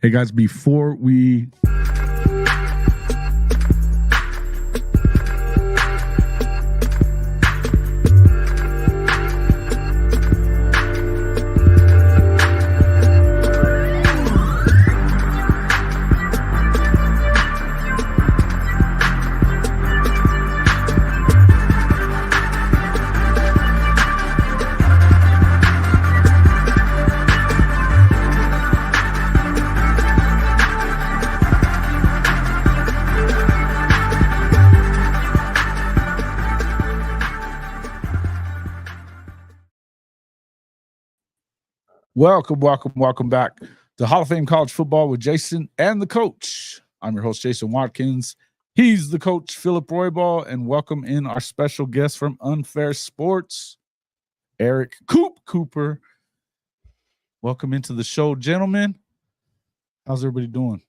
Hey guys, before we welcome back to Hall of Fame College Football with Jason and the coach. I'm your host, Jason Watkins. He's the coach, Philip Roybal, and welcome in our special guest from Unfair Sports, Eric Cooper. Welcome into the show, gentlemen. How's everybody doing?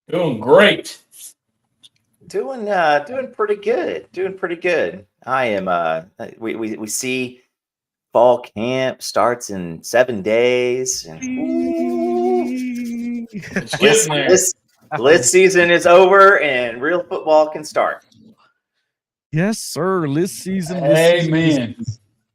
Doing great. Doing pretty good. I am we see fall camp starts in 7 days. And list season is over and real football can start. Yes, sir. List season. Amen.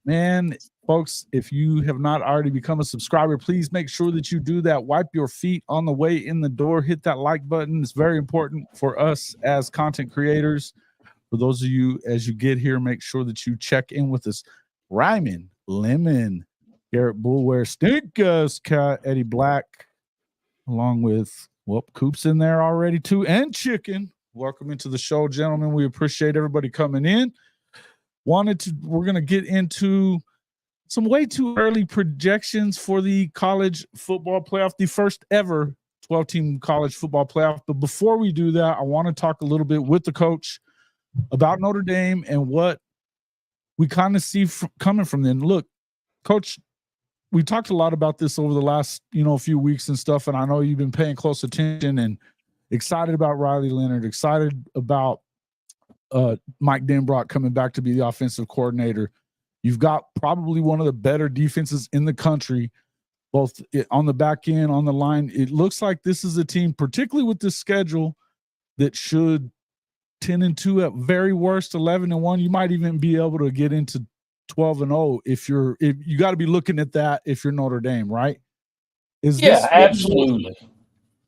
Man, folks, if you have not already become a subscriber, please make sure that you do that. Wipe your feet on the way in the door. Hit that like button. It's very important for us as content creators. For those of you, as you get here, make sure that you check in with us. Ryman, Lemon, Garrett Bullware, Stinkus, Cat, Eddie Black, along with, Coop's in there already too, and Chicken. Welcome into the show, gentlemen. We appreciate everybody coming in. We're going to get into some way too early projections for the college football playoff, the first ever 12-team college football playoff. But before we do that, I want to talk a little bit with the coach about Notre Dame and what we kind of see coming from them. Look, Coach, we talked a lot about this over the last, few weeks and stuff, and I know you've been paying close attention and excited about Riley Leonard, excited about Mike Denbrock coming back to be the offensive coordinator. You've got probably one of the better defenses in the country, both on the back end, on the line. It looks like this is a team, particularly with this schedule, that should 10-2 at very worst, 11-1. You might even be able to get into 12-0 if you got to be looking at that if you're Notre Dame, right? Absolutely.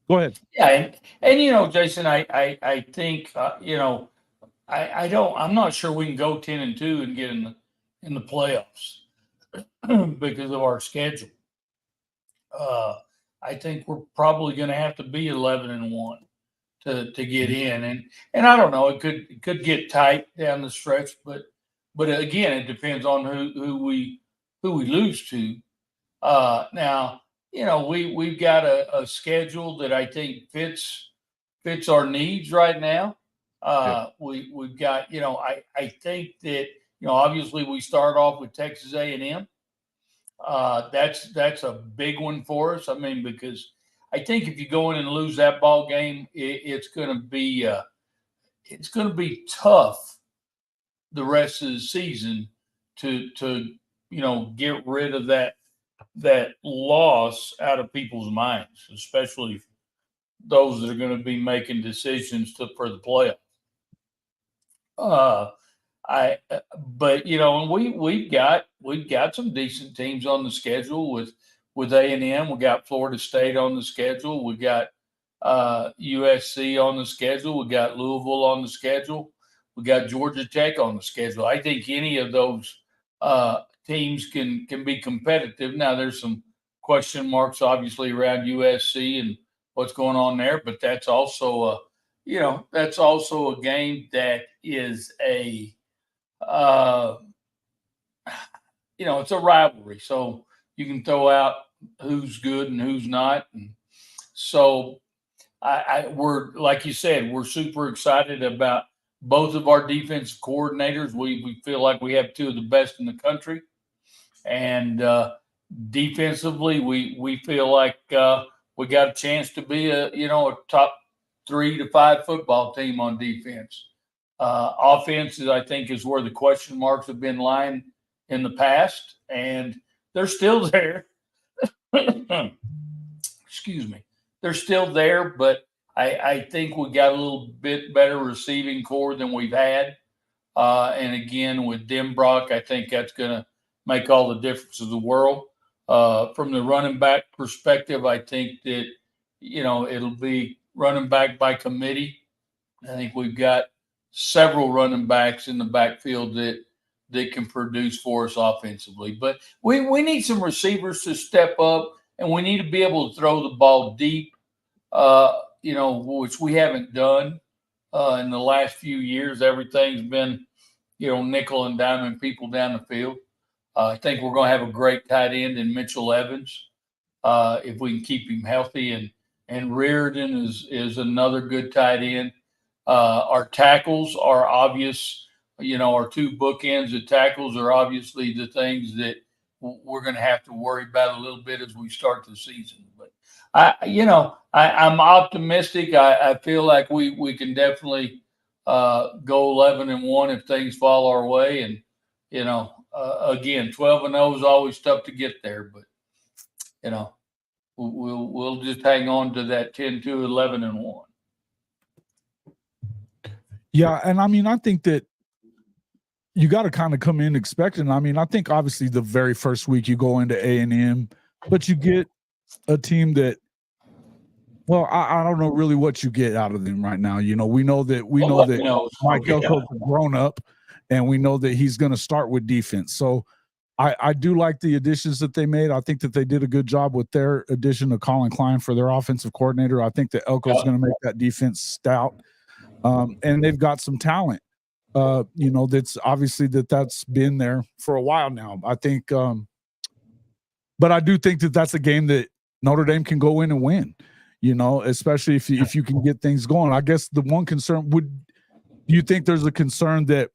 Go ahead. Yeah, and Jason, I think I'm not sure we can go 10-2 and get in the playoffs because of our schedule. I think we're probably going to have to be 11-1 to get in, and I don't know, it could get tight down the stretch, but again, it depends on who we lose to. Now, we've got a schedule that I think fits our needs right now. We've got, I think that, obviously we start off with Texas A&M. That's a big one for us. I mean, because I think if you go in and lose that ball game, it's going to be tough the rest of the season to get rid of that loss out of people's minds, especially those that are going to be making decisions for the playoffs. We've got some decent teams on the schedule with A&M. We got Florida State on the schedule. We got USC on the schedule. We got Louisville on the schedule. We got Georgia Tech on the schedule. I think any of those teams can be competitive. Now, there's some question marks, obviously, around USC and what's going on there, but that's also a game that is it's a rivalry. So you can throw out who's good and who's not. And so we're, like you said, we're super excited about both of our defensive coordinators. We feel like we have two of the best in the country. And defensively, we feel like we got a chance to be a top 3 to 5 football team on defense. Offense I think is where the question marks have been lying in the past, and they're still there. Excuse me. they're still there, but I think we got a little bit better receiving core than we've had. And again, with Denbrock, I think that's going to make all the difference in the world. From the running back perspective, I think that, it'll be running back by committee. I think we've got several running backs in the backfield that can produce for us offensively. But we need some receivers to step up, and we need to be able to throw the ball deep, which we haven't done in the last few years. Everything's been, nickel and diamond people down the field. I think we're going to have a great tight end in Mitchell Evans if we can keep him healthy, and Reardon is another good tight end. Our tackles are obvious. Our two bookends of tackles are obviously the things that we're going to have to worry about a little bit as we start the season. But I'm optimistic. I feel like we can definitely go 11-1 if things fall our way. And again, 12-0 is always tough to get there, but we'll just hang on to that 10-2, 11-1. Yeah, and I mean, I think that you got to kind of come in expecting. I mean, I think obviously the very first week you go into A&M, but you get a team that, well, I don't know really what you get out of them right now. We know that Mike Elko's grown up, and we know that he's going to start with defense. So I do like the additions that they made. I think that they did a good job with their addition of Colin Klein for their offensive coordinator. I think that Elko's going to make that defense stout. And they've got some talent, that's obviously that's been there for a while now. I think, but I do think that that's a game that Notre Dame can go in and win, especially if you can get things going. I guess the one concern do you think there's a concern that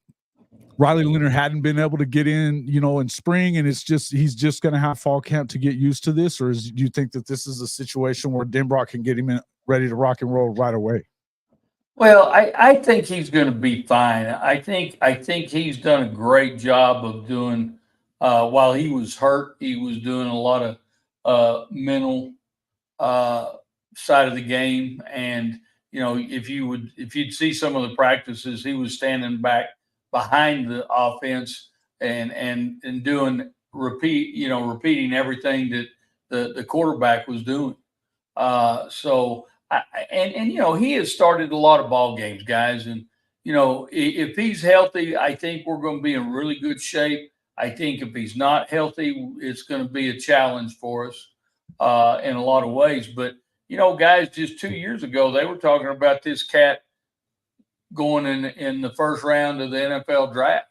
Riley Leonard hadn't been able to get in, in spring, and he's just going to have fall camp to get used to this? Or do you think that this is a situation where Denbrock can get him ready to rock and roll right away? Well, I think he's going to be fine. I think he's done a great job of doing, while he was hurt, he was doing a lot of mental side of the game. And, if you'd see some of the practices, he was standing back behind the offense and doing repeating everything that the quarterback was doing. He has started a lot of ball games, guys. And, if he's healthy, I think we're going to be in really good shape. I think if he's not healthy, it's going to be a challenge for us in a lot of ways. But, guys, just 2 years ago, they were talking about this cat going in the first round of the NFL draft,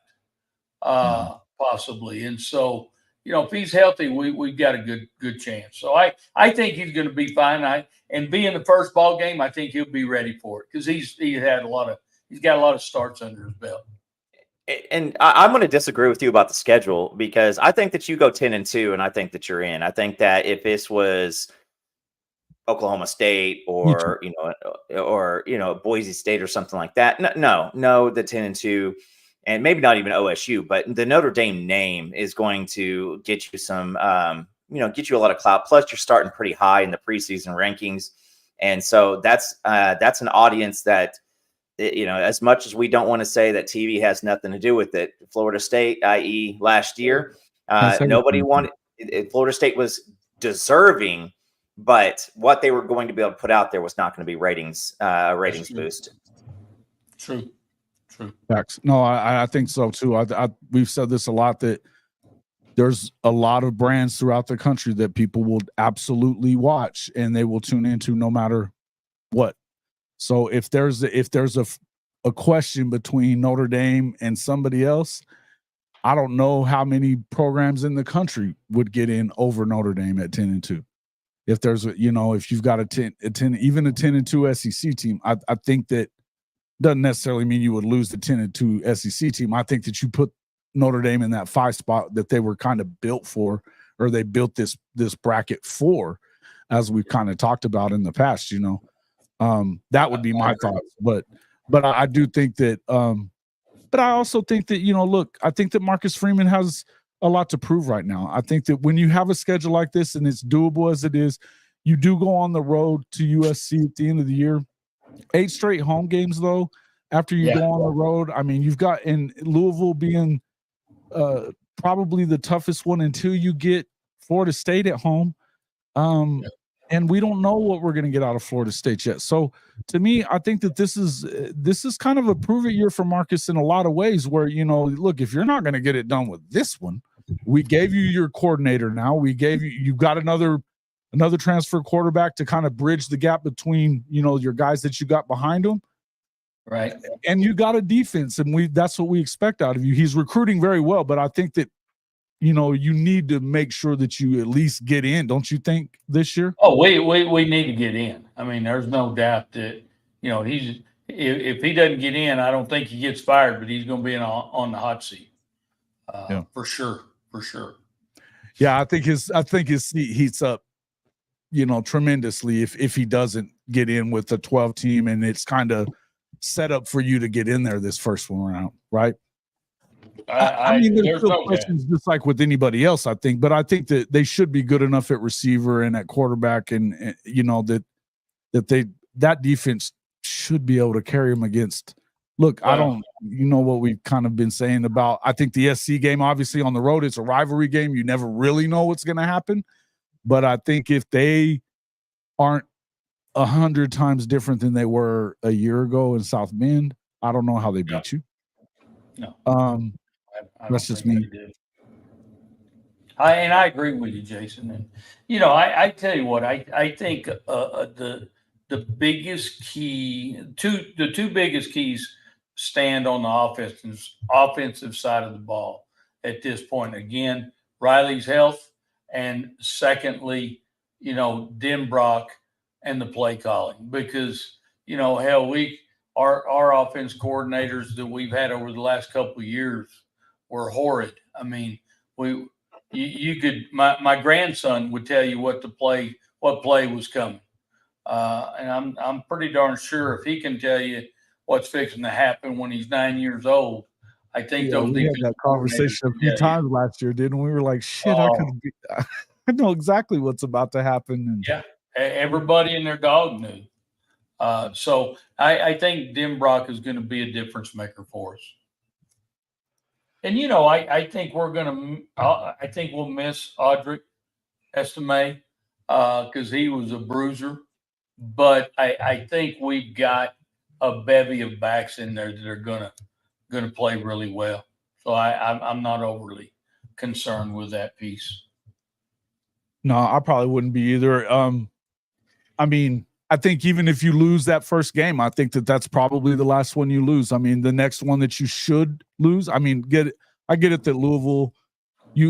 possibly. And so, if he's healthy, we've got a good chance. So I think he's going to be fine. And being the first ball game, I think he'll be ready for it because he's got a lot of starts under his belt. And I'm going to disagree with you about the schedule because I think that you go 10-2, and I think that you're in. I think that if this was Oklahoma State or Boise State or something like that, no, the 10-2. And maybe not even OSU, but the Notre Dame name is going to get you some, get you a lot of clout. Plus, you're starting pretty high in the preseason rankings, and so that's an audience that, as much as we don't want to say that TV has nothing to do with it, Florida State, i.e., last year, nobody wanted. Florida State was deserving, but what they were going to be able to put out there was not going to be ratings boost. True. Facts. No, I think so too. We've said this a lot, that there's a lot of brands throughout the country that people will absolutely watch and they will tune into no matter what. So if there's a question between Notre Dame and somebody else, I don't know how many programs in the country would get in over Notre Dame at 10-2. If there's if you've got a 10-2 SEC team, I think that doesn't necessarily mean you would lose the 10-2 SEC team. I think that you put Notre Dame in that 5 spot that they were kind of built for, or they built this bracket for, as we've kind of talked about in the past. That would be my thoughts. But I do think that. But I also think that look, I think that Marcus Freeman has a lot to prove right now. I think that when you have a schedule like this and it's doable as it is, You do go on the road to USC at the end of the year. 8 straight home games, though, after you go on the road. I mean, you've got in Louisville being probably the toughest one until you get Florida State at home. And we don't know what we're going to get out of Florida State yet. So to me, I think that this is kind of a prove it year for Marcus in a lot of ways where, you know, look, if you're not going to get it done with this one, we gave you your coordinator now. We gave you've got another transfer quarterback to kind of bridge the gap between, you know, your guys that you got behind them. Right. And you got a defense, and that's what we expect out of you. He's recruiting very well, but I think that, you know, you need to make sure that you at least get in, don't you think, this year? Oh, we need to get in. I mean, there's no doubt that, you know, if he doesn't get in, I don't think he gets fired, but he's going to be on the hot seat. For sure. Yeah, I think his seat heats up, you know, tremendously if he doesn't get in with the 12 team, and it's kind of set up for you to get in there this first one round, right? I mean, there's still questions just like with anybody else, I think, but I think that they should be good enough at receiver and at quarterback, and you know that defense should be able to carry them against. Look, I don't, you know what we've kind of been saying about. I think the SC game, obviously on the road, it's a rivalry game. You never really know what's going to happen, but I think if they aren't 100 times different than they were a year ago in South Bend, I don't know how they beat you. No. That's just me. I agree with you, Jason. And you know, I tell you what, I think the biggest key, the two biggest keys stand on the offensive side of the ball at this point. Again, Riley's health, and secondly, you know, Denbrock and the play calling, because, you know, hell, our offense coordinators that we've had over the last couple of years were horrid. I mean, you could, my grandson would tell you what play was coming. And I'm pretty darn sure if he can tell you what's fixing to happen when he's 9 years old, I think we had that conversation a few times last year, didn't we? We were like, shit, I know exactly what's about to happen. And everybody and their dog knew. So I think Denbrock is going to be a difference maker for us. And, you know, I think I think we'll miss Audric Estime because he was a bruiser. But I think we've got a bevy of backs in there that are gonna play really well. So I'm not overly concerned with that piece. No, I probably wouldn't be either. I mean, I think even if you lose that first game, I think that's probably the last one you lose. I mean, the next one that you should lose. I mean, I get it that Louisville.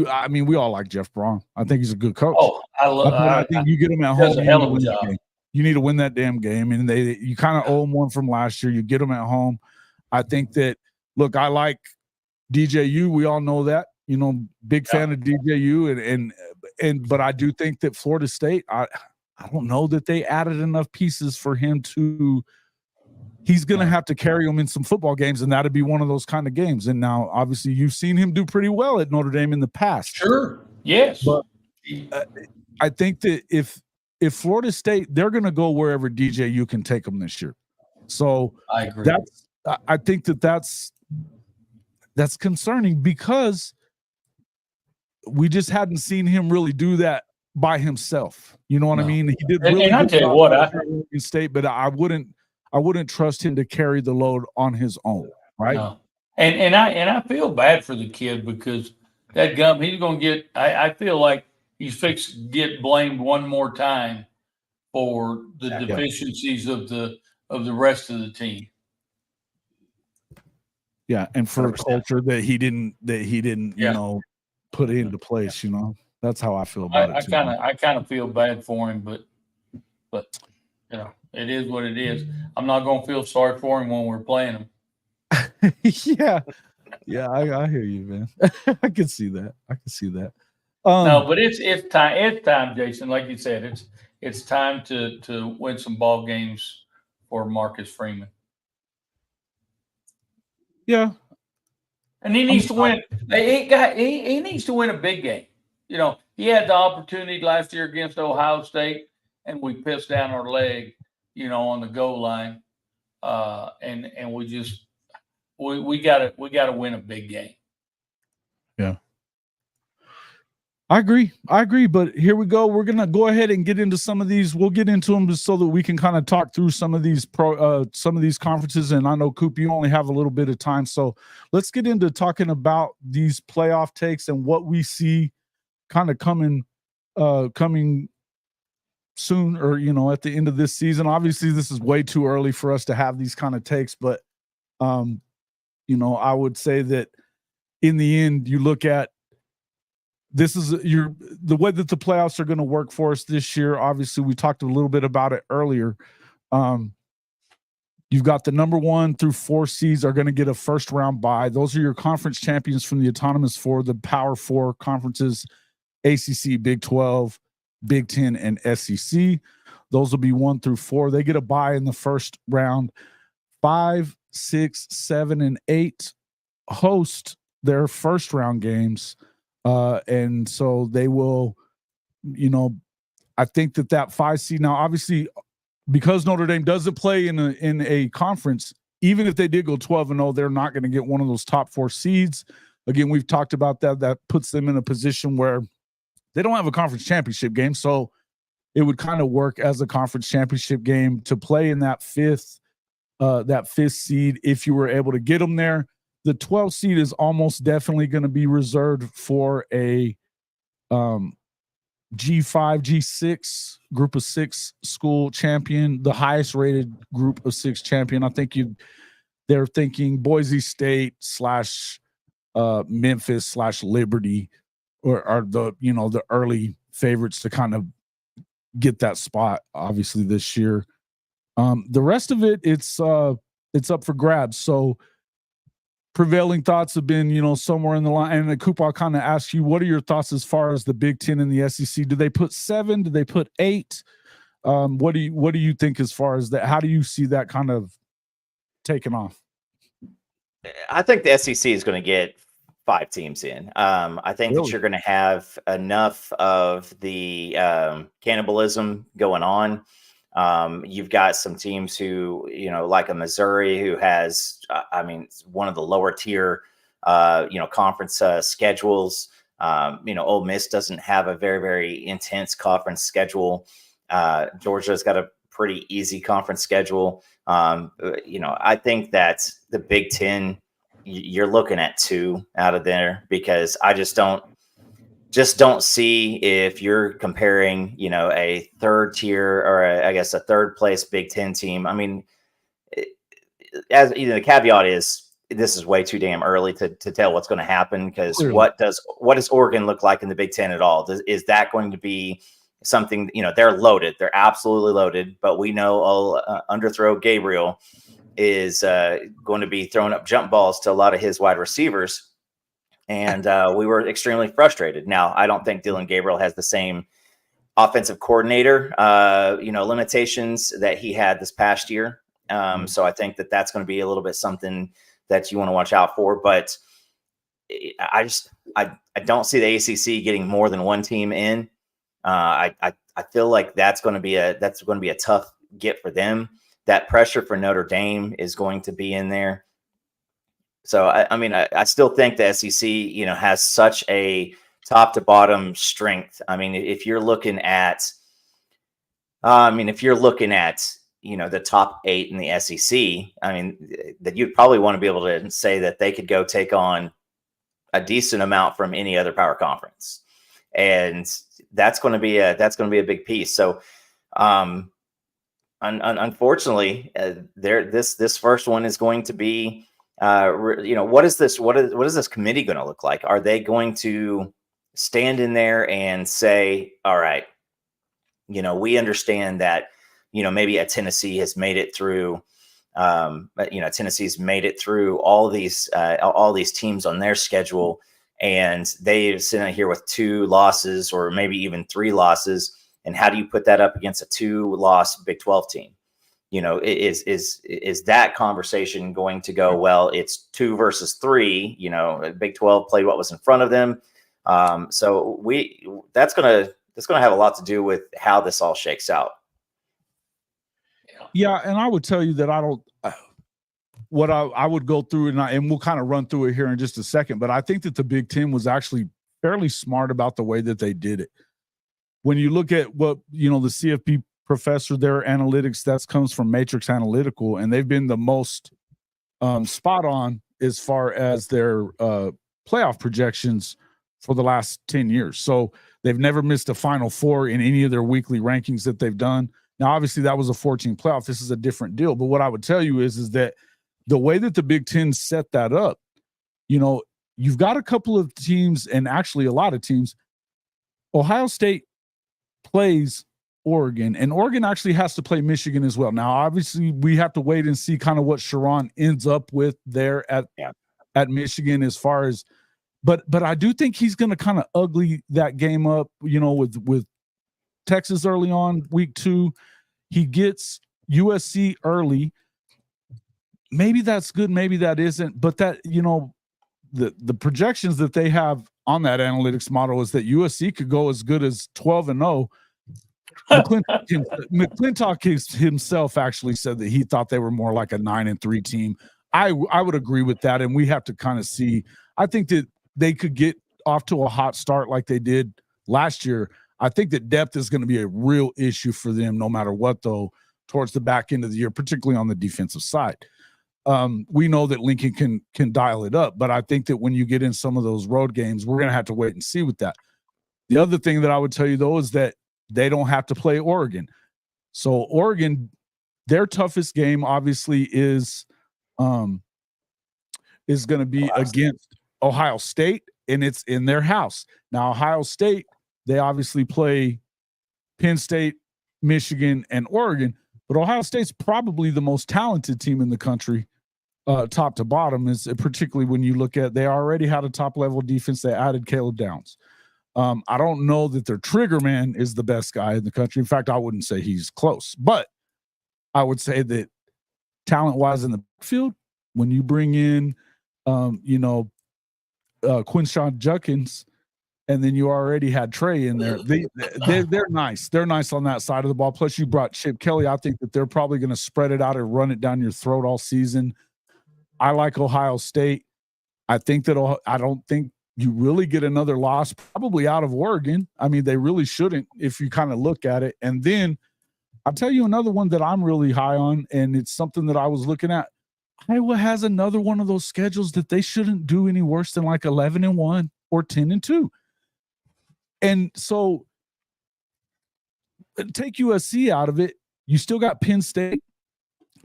I mean, we all like Jeff Braun. I think he's a good coach. Oh, I think you get him at home. A hell of a job. You need to win that damn game, and you kind of owe them one from last year. You get them at home. I think that. Look, I like DJU. We all know that. You know, big fan of DJU, but I do think that Florida State. I don't know that they added enough pieces for him to. He's going to have to carry them in some football games, and that'd be one of those kind of games. And now, obviously, you've seen him do pretty well at Notre Dame in the past. Sure. Yes. But I think that if Florida State, they're going to go wherever DJU can take them this year. So I agree. I think that's concerning because we just hadn't seen him really do that by himself. You know what I mean? He did really and I tell you what, State, but I wouldn't trust him to carry the load on his own, right? No. And I feel bad for the kid because that gum, he's going to get. I feel like he's fixed to get blamed one more time for the deficiencies of the rest of the team. Yeah, and for a culture that he didn't you know, put into place. You know, that's how I feel about it. I kind of feel bad for him, but you know, it is what it is. I'm not going to feel sorry for him when we're playing him. Yeah, I hear you, man. I can see that. No, but it's time. It's time, Jason. Like you said, it's time to win some ball games for Marcus Freeman. Yeah, and he needs to win. He needs to win a big game. You know, he had the opportunity last year against Ohio State. and we piss down our leg, on the goal line. And we gotta win a big game. Yeah. I agree. But here we go. We're gonna go ahead and get into some of these. We'll get into them so that we can kind of talk through some of these conferences. And I know, Coop, you only have a little bit of time, so let's get into talking about these playoff takes and what we see kind of coming soon, or at the end of this season. Obviously, this is way too early for us to have these kind of takes, but I would say that in the end, you look at this is the way that the playoffs are going to work for us this year. Obviously, we talked a little bit about it earlier. You've got the number 1 through 4 seeds are going to get a first round bye. Those are your conference champions from the Autonomous 4, the Power 4 conferences, ACC, Big 12, Big 10, and SEC. Those will be 1 through 4. They get a bye in the first round. 5, 6, 7, and 8 host their first round games. And so they will, I think that 5 seed now, obviously, because Notre Dame doesn't play in a conference, even if they did go 12-0, they're not going to get one of those top 4 seeds. Again, we've talked about that. That puts them in a position where they don't have a conference championship game. So it would kind of work as a conference championship game to play in that fifth seed if you were able to get them there. The 12 seed is almost definitely going to be reserved for a G5, G6 group of 6 school champion, the highest rated group of 6 champion. I think they're thinking Boise State / Memphis / Liberty are the early favorites to kind of get that spot, obviously, this year. The rest of it, it's up for grabs. So prevailing thoughts have been, somewhere in the line. And Coop, I'll kind of ask you, what are your thoughts as far as the Big 10 and the SEC? Do they put 7? Do they put 8? What do you think as far as that? How do you see that kind of taking off? I think the SEC is going to get 5 teams in. I think that you're going to have enough of the cannibalism going on. You've got some teams who, like a Missouri, who has, one of the lower tier, conference schedules. Ole Miss doesn't have a very, very intense conference schedule. Georgia's got a pretty easy conference schedule. I think that the Big 10, you're looking at 2 out of there, because I just don't see, if you're comparing, a third tier or a third place Big 10 team. I mean, as the caveat is, this is way too damn early to tell what's going to happen, because what does Oregon look like in the Big 10 at all? Is that going to be something? They're loaded. They're absolutely loaded. But we know underthrow Gabriel is going to be throwing up jump balls to a lot of his wide receivers. And we were extremely frustrated. Now, I don't think Dylan Gabriel has the same offensive coordinator, limitations that he had this past year. So I think that that's going to be a little bit something that you want to watch out for. But I don't see the ACC getting more than 1 team in. I feel like that's going to be a tough get for them. That pressure for Notre Dame is going to be in there. So, I still think the SEC, has such a top to bottom strength. If you're looking at, the top 8 in the SEC, that you'd probably want to be able to say that they could go take on a decent amount from any other power conference. And that's going to be a big piece. So, unfortunately, this first one is going to be, what is this committee going to look like? Are they going to stand in there and say, all right, we understand that, maybe a Tennessee has made it through, Tennessee's made it through all these teams on their schedule, and they've sitting here with 2 losses or maybe even 3 losses. And how do you put that up against a 2-loss Big 12 team? Is that conversation going to go, well, it's 2 versus 3, Big 12 played what was in front of them. So that's going to, that's going to have a lot to do with how this all shakes out. Yeah, and I would tell you that I don't. What I would go through, and we'll kind of run through it here in just a second, but I think that the Big Ten was actually fairly smart about the way that they did it. When you look at what, the CFP professor, their analytics, that comes from Matrix Analytical, and they've been the most spot on as far as their playoff projections for the last 10 years. So they've never missed a Final Four in any of their weekly rankings that they've done. Now, obviously, that was a 14 playoff. This is a different deal. But what I would tell you is that the way that the Big Ten set that up, you've got a couple of teams, and actually a lot of teams. Ohio State plays Oregon, and Oregon actually has to play Michigan as well. Now, obviously, we have to wait and see kind of what Sharon ends up with there at Michigan as far as, but I do think he's going to kind of ugly that game up, with Texas early on week 2. He gets USC early. Maybe that's good, maybe that isn't, but that, the projections that they have on that analytics model is that USC could go as good as 12-0. McClintock himself actually said that he thought they were more like a 9-3 team. I would agree with that, and we have to kind of see. I think that they could get off to a hot start like they did last year. I think that depth is going to be a real issue for them no matter what, though, towards the back end of the year, particularly on the defensive side. We know that Lincoln can dial it up, but I think that when you get in some of those road games, we're going to have to wait and see with that. The other thing that I would tell you, though, is that they don't have to play Oregon. So Oregon, their toughest game obviously is going to be against Ohio State, and it's in their house. Now, Ohio State, they obviously play Penn State, Michigan, and Oregon, but Ohio State's probably the most talented team in the country. Top to bottom, is particularly when you look at, they already had a top level defense. They added Caleb Downs. I don't know that their trigger man is the best guy in the country. In fact, I wouldn't say he's close, but I would say that talent-wise in the field, when you bring in, Quinshawn Judkins, and then you already had Trey in there, they're nice. They're nice on that side of the ball. Plus, you brought Chip Kelly. I think that they're probably going to spread it out and run it down your throat all season. I like Ohio State. I don't think you really get another loss probably out of Oregon. I mean, they really shouldn't if you kind of look at it. And then I'll tell you another one that I'm really high on, and it's something that I was looking at. Iowa has another one of those schedules that they shouldn't do any worse than like 11-1 or 10-2. And so take USC out of it. You still got Penn State.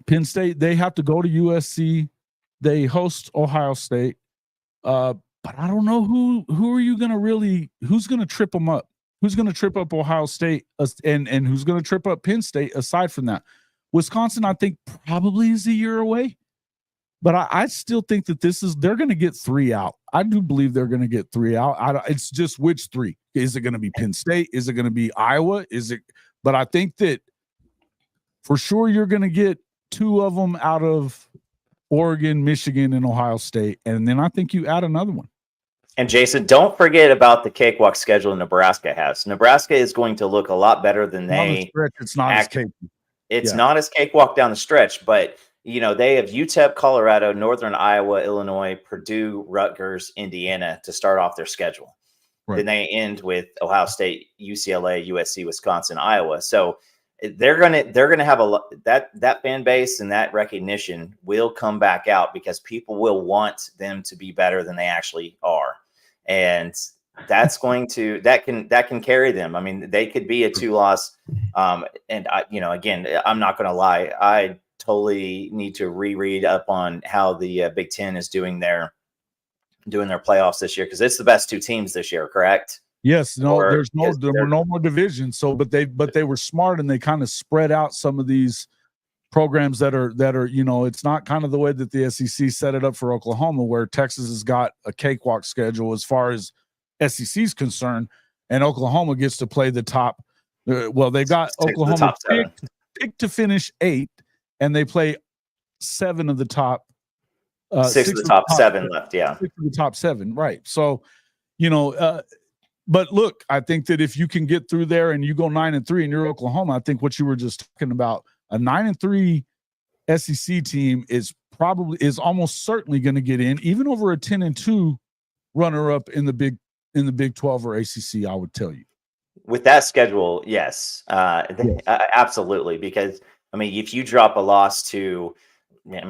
Penn State, they have to go to USC. They host Ohio State. But I don't know who are you going to really, who's going to trip them up? Who's going to trip up Ohio State and who's going to trip up Penn State aside from that? Wisconsin, I think, probably is a year away. But I still think that they're going to get 3 out. I do believe they're going to get 3 out. It's just which 3. Is it going to be Penn State? Is it going to be Iowa? But I think that for sure you're going to get 2 of them out of Oregon, Michigan, and Ohio State. And then I think you add another one. And Jason, don't forget about the cakewalk schedule Nebraska has. Nebraska is going to look a lot better than they. It's not as cakewalk. It's not as cakewalk down the stretch, but they have UTEP, Colorado, Northern Iowa, Illinois, Purdue, Rutgers, Indiana to start off their schedule. Right. Then they end with Ohio State, UCLA, USC, Wisconsin, Iowa. So they're gonna have that fan base, and that recognition will come back out because people will want them to be better than they actually are, and that's that can carry them. I mean, they could be a 2-loss, and again, I'm not going to lie, I totally need to reread up on how the Big Ten is doing their playoffs this year, because it's the best 2 teams this year, correct? Yes, there were no more divisions. So, but they were smart, and they kind of spread out some of these programs that are it's not kind of the way that the SEC set it up for Oklahoma, where Texas has got a cakewalk schedule as far as SEC is concerned, and Oklahoma gets to play the top. They got Oklahoma picked to finish 8th, and they play 7 of the top. 6 of the top 7 left, yeah. 6 of the top 7, right? So, But look, I think that if you can get through there and you go 9-3 and you're Oklahoma, I think what you were just talking about, a 9-3 SEC team is almost certainly going to get in, even over a 10-2 runner-up in the Big 12 or ACC. I would tell you. With that schedule, yes, absolutely. Because I mean, if you drop a loss to,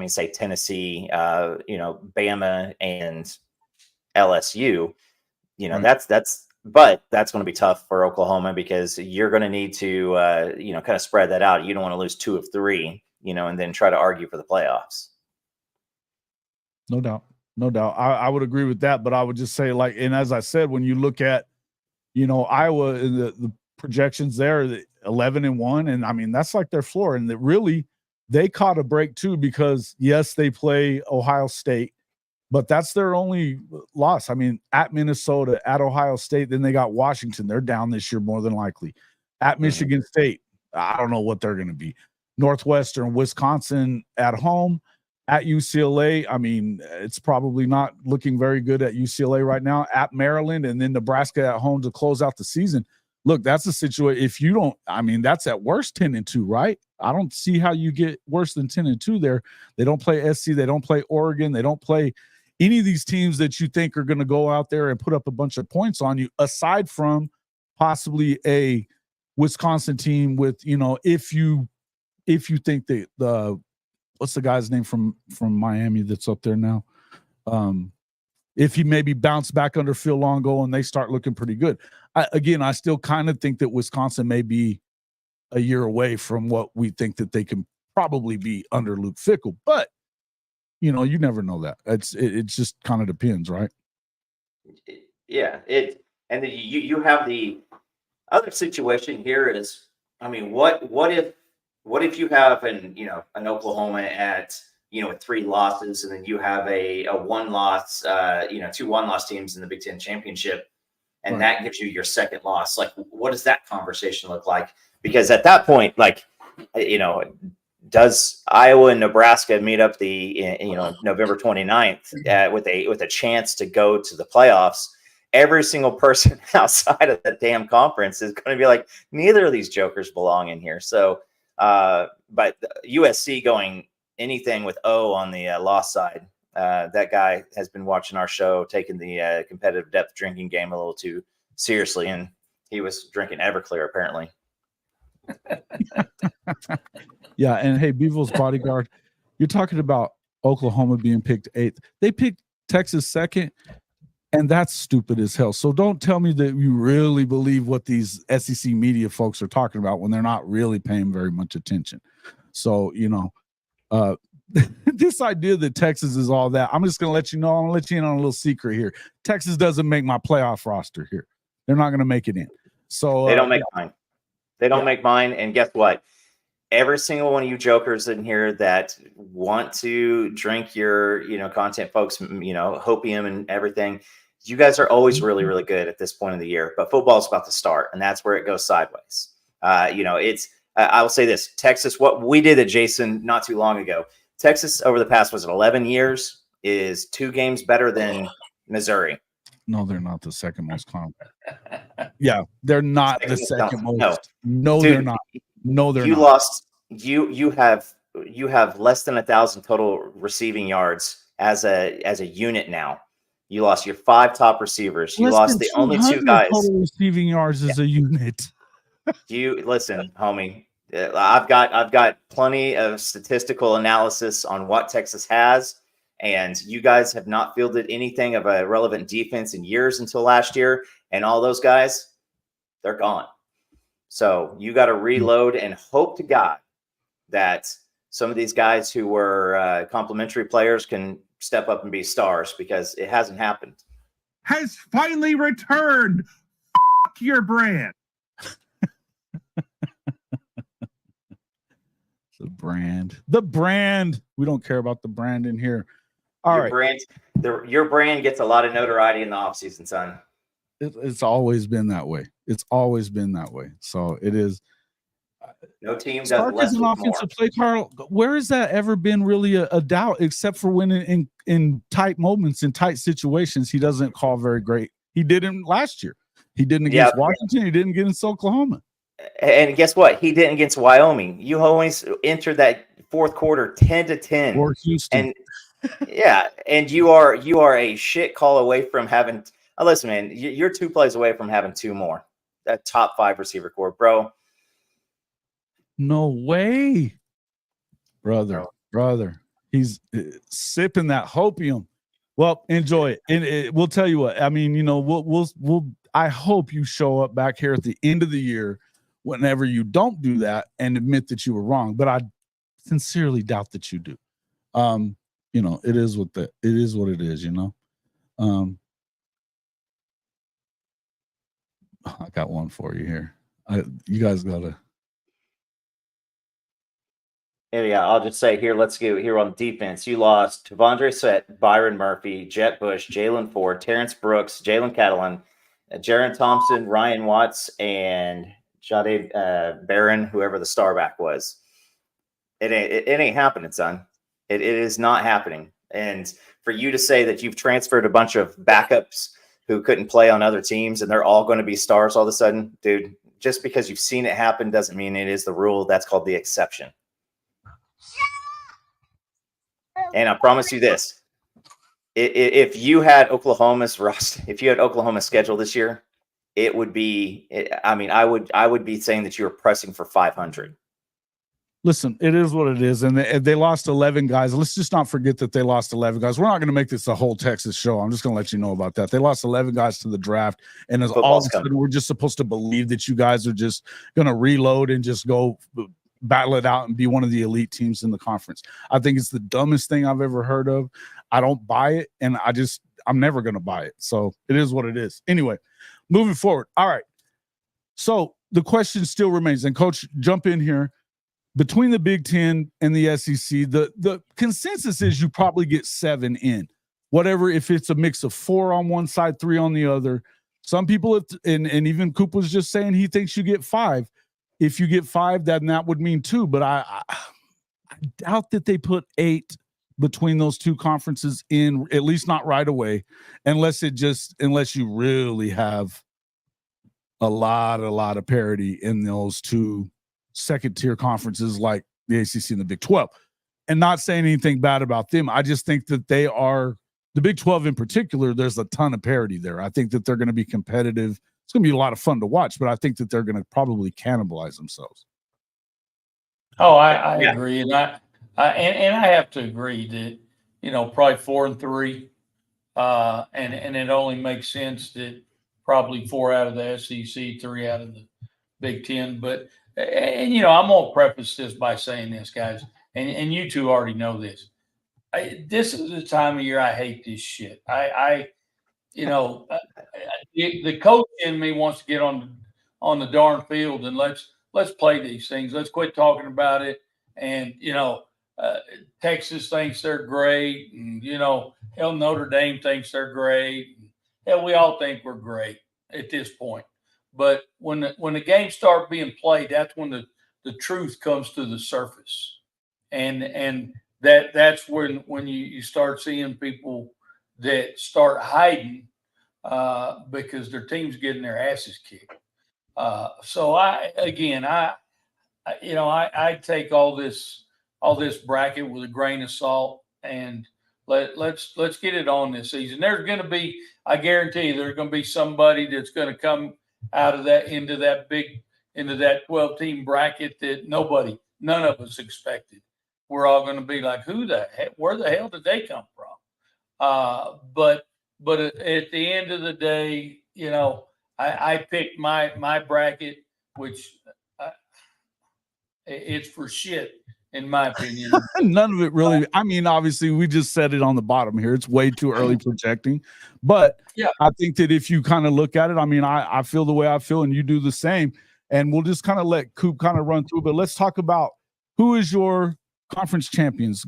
say Tennessee, Bama and LSU, but that's going to be tough for Oklahoma because you're going to need to, kind of spread that out. You don't want to lose 2 of 3, and then try to argue for the playoffs. No doubt. I would agree with that, but I would just say, and as I said, when you look at, Iowa and the projections there, 11-1, and I mean, that's like their floor. And that really, they caught a break too, because yes, they play Ohio State, but that's their only loss. I mean, at Minnesota, at Ohio State, then they got Washington. They're down this year more than likely. At Michigan State, I don't know what they're going to be. Northwestern, Wisconsin at home. At UCLA, I mean, it's probably not looking very good at UCLA right now. At Maryland, and then Nebraska at home to close out the season. Look, that's a situation. If you don't, I mean, that's at worst 10-2, right? I don't see how you get worse than 10-2 there. They don't play SC. They don't play Oregon. They don't play any of these teams that you think are going to go out there and put up a bunch of points on you, aside from possibly a Wisconsin team with, if you think that the what's the guy's name from Miami that's up there now? If he maybe bounce back under Phil Longo and they start looking pretty good. I still kind of think that Wisconsin may be a year away from what we think that they can probably be under Luke Fickell. But, you never know that. It just kind of depends, right? Yeah. And then you have the other situation here is, I mean, what if you have an Oklahoma at, with 3 losses, and then you have a 1-loss, 2 1-loss teams in the Big Ten championship, and that gives you your second loss. Like, what does that conversation look like? Because at that point, does Iowa and Nebraska meet up November 29th with a chance to go to the playoffs? Every single person outside of the damn conference is going to be like, neither of these jokers belong in here. So, but USC going anything with O on the loss side, that guy has been watching our show, taking the competitive depth drinking game a little too seriously, and he was drinking Everclear apparently. Yeah, and hey, Beevil's bodyguard, you're talking about Oklahoma being picked 8th. They picked Texas 2nd, and that's stupid as hell. So don't tell me that you really believe what these SEC media folks are talking about when they're not really paying very much attention. So, this idea that Texas is all that, I'm just going to let you know, I'm going to let you in on a little secret here. Texas doesn't make my playoff roster here. They're not going to make it in. So they don't make mine. They don't make mine. And guess what? Every single one of you jokers in here that want to drink your, content, folks, hopium and everything, you guys are always really, really good at this point of the year. But football's about to start, and that's where it goes sideways. I will say this: Texas, what we did at Jason not too long ago, Texas over the past 11 years is 2 games better than Missouri. No, they're not the second most common. Yeah, they're not the second most. No, dude, they're not. No, they're not. Lost. You have less than 1,000 total receiving yards as a unit now. You lost your 5 top receivers. You lost the only 2 guys. Total receiving yards as a unit. You listen, homie. I've got plenty of statistical analysis on what Texas has, and you guys have not fielded anything of a relevant defense in years until last year, and all those guys, they're gone. So you got to reload and hope to God that some of these guys who were complimentary players can step up and be stars, because it hasn't happened. Has finally returned. F*** your brand. The brand. We don't care about the brand in here. All right. Your brand gets a lot of notoriety in the offseason, son. It's always been that way. So it is. No team does Stark less is an offensive more. play, Carl. Where has that ever been really a doubt, except for when in tight moments, in tight situations, he doesn't call very great. He didn't last year. He didn't against Washington. He didn't against Oklahoma. And guess what? He didn't against Wyoming. You always entered that fourth quarter 10-10. Or Houston. And yeah, and you are a shit call away from having. Listen, man, you're 2 plays away from having 2 more. That top 5 receiver core, bro. No way, brother. He's sipping that hopium. Well, enjoy it, and we'll tell you what. I mean, you know, we'll. I hope you show up back here at the end of the year, whenever you don't do that, and admit that you were wrong. But I sincerely doubt that you do. You know, it is what it is. You know. I got one for you here. You guys gotta. Yeah, I'll just say here, let's go here on defense. You lost Tavondre Sweat, Byron Murphy, Jet Bush, Jalen Ford, Terrence Brooks, Jalen Catalan, Jaron Thompson, Ryan Watts, and Jade Barron, whoever the starback was. It ain't happening, son. It is not happening. And for you to say that you've transferred a bunch of backups who couldn't play on other teams and they're all going to be stars all of a sudden, dude, just because you've seen it happen doesn't mean it is the rule. That's called the exception. And I promise you this, if you had Oklahoma's roster, if you had Oklahoma's schedule this year, it would be, I mean, I would be saying that you were pressing for 500. Listen, it is what it is. And they lost 11 guys. Let's just not forget that they lost 11 guys. We're not going to make this a whole Texas show. I'm just going to let you know about that. They lost 11 guys to the draft. And as all of a sudden, we're just supposed to believe that you guys are just going to reload and just go battle it out and be one of the elite teams in the conference. I think it's the dumbest thing I've ever heard of. I don't buy it. And I'm never going to buy it. So it is what it is. Anyway, moving forward. All right. So the question still remains, and Coach, jump in here. Between the Big Ten and the SEC, the consensus is you probably get 7 in. Whatever, if it's a mix of 4 on one side, 3 on the other. Some people, and even Coop was just saying he thinks you get 5. If you get 5, then that would mean 2. But I doubt that they put 8 between those 2 conferences in, at least not right away, unless you really have a lot of parity in those 2 second-tier conferences like the ACC and the Big 12. And not saying anything bad about them. I just think that they are, the Big 12 in particular, there's a ton of parity there. I think that they're going to be competitive. It's going to be a lot of fun to watch, but I think that they're going to probably cannibalize themselves. Oh, I agree. And I have to agree that, you know, probably 4 and 3. And it only makes sense that probably 4 out of the SEC, 3 out of the Big 10. But, and you know, I'm going to preface this by saying this, guys, and you two already know this. This is the time of year I hate this shit. The coach in me wants to get on the darn field and let's play these things. Let's quit talking about it. And, you know, Texas thinks they're great. And, you know, hell, Notre Dame thinks they're great. Hell, we all think we're great at this point. But when the games start being played, that's when the truth comes to the surface. And that's when you start seeing people that start hiding because their team's getting their asses kicked. So I take all this bracket with a grain of salt, and let's get it on this season. There's going to be, I guarantee you, there's going to be somebody that's going to come out of that into that 12-team bracket that none of us expected. We're all going to be like, where the hell did they come from? But at the end of the day, you know, I picked my bracket, which it's for shit, in my opinion. None of it really. I mean, obviously, we just said it on the bottom here. It's way too early projecting. But yeah, I think that if you kind of look at it, I mean, I feel the way I feel, and you do the same. And we'll just kind of let Coop kind of run through. But let's talk about who is your conference champions.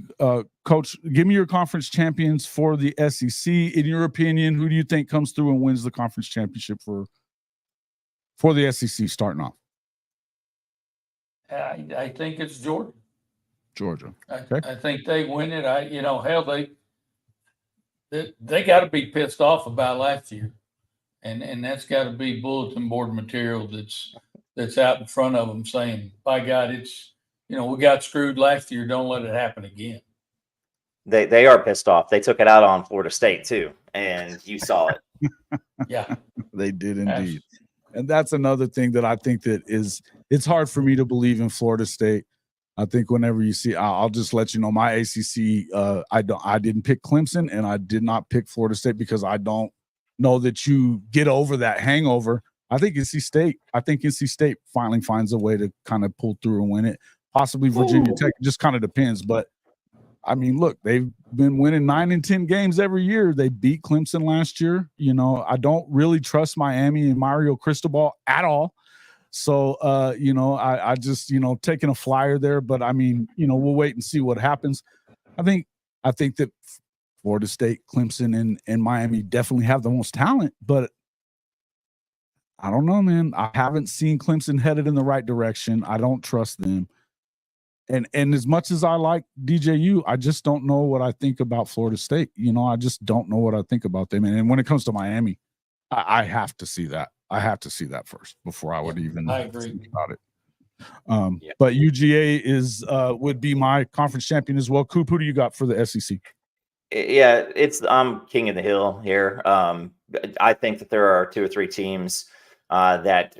Coach, give me your conference champions for the SEC. In your opinion, who do you think comes through and wins the conference championship for the SEC starting off? I think it's Georgia. Okay. I think they win it. Hell, they got to be pissed off about last year. and that's got to be bulletin board material that's out in front of them saying, by God, it's, we got screwed last year. Don't let it happen again. They are pissed off. They took it out on Florida State too, and you saw it. Yeah, they did indeed. And that's another thing that I think that it's hard for me to believe in Florida State. I think whenever you see, I'll just let you know, my ACC, I didn't pick Clemson and I did not pick Florida State because I don't know that you get over that hangover. I think NC State finally finds a way to kind of pull through and win it. Possibly Virginia Tech. It just kind of depends. But I mean, look, they've been winning 9 and 10 games every year. They beat Clemson last year. I don't really trust Miami and Mario Cristobal at all. So, I just, taking a flyer there. But I mean, we'll wait and see what happens. I think that Florida State, Clemson, and Miami definitely have the most talent. But I don't know, man. I haven't seen Clemson headed in the right direction. I don't trust them. And as much as I like DJU, I just don't know what I think about Florida State. I just don't know what I think about them. And when it comes to Miami, I have to see that. I have to see that first before I would even think about it. But UGA would be my conference champion as well. Coop, who do you got for the SEC? Yeah, I'm king of the hill here. I think that there are 2 or 3 teams that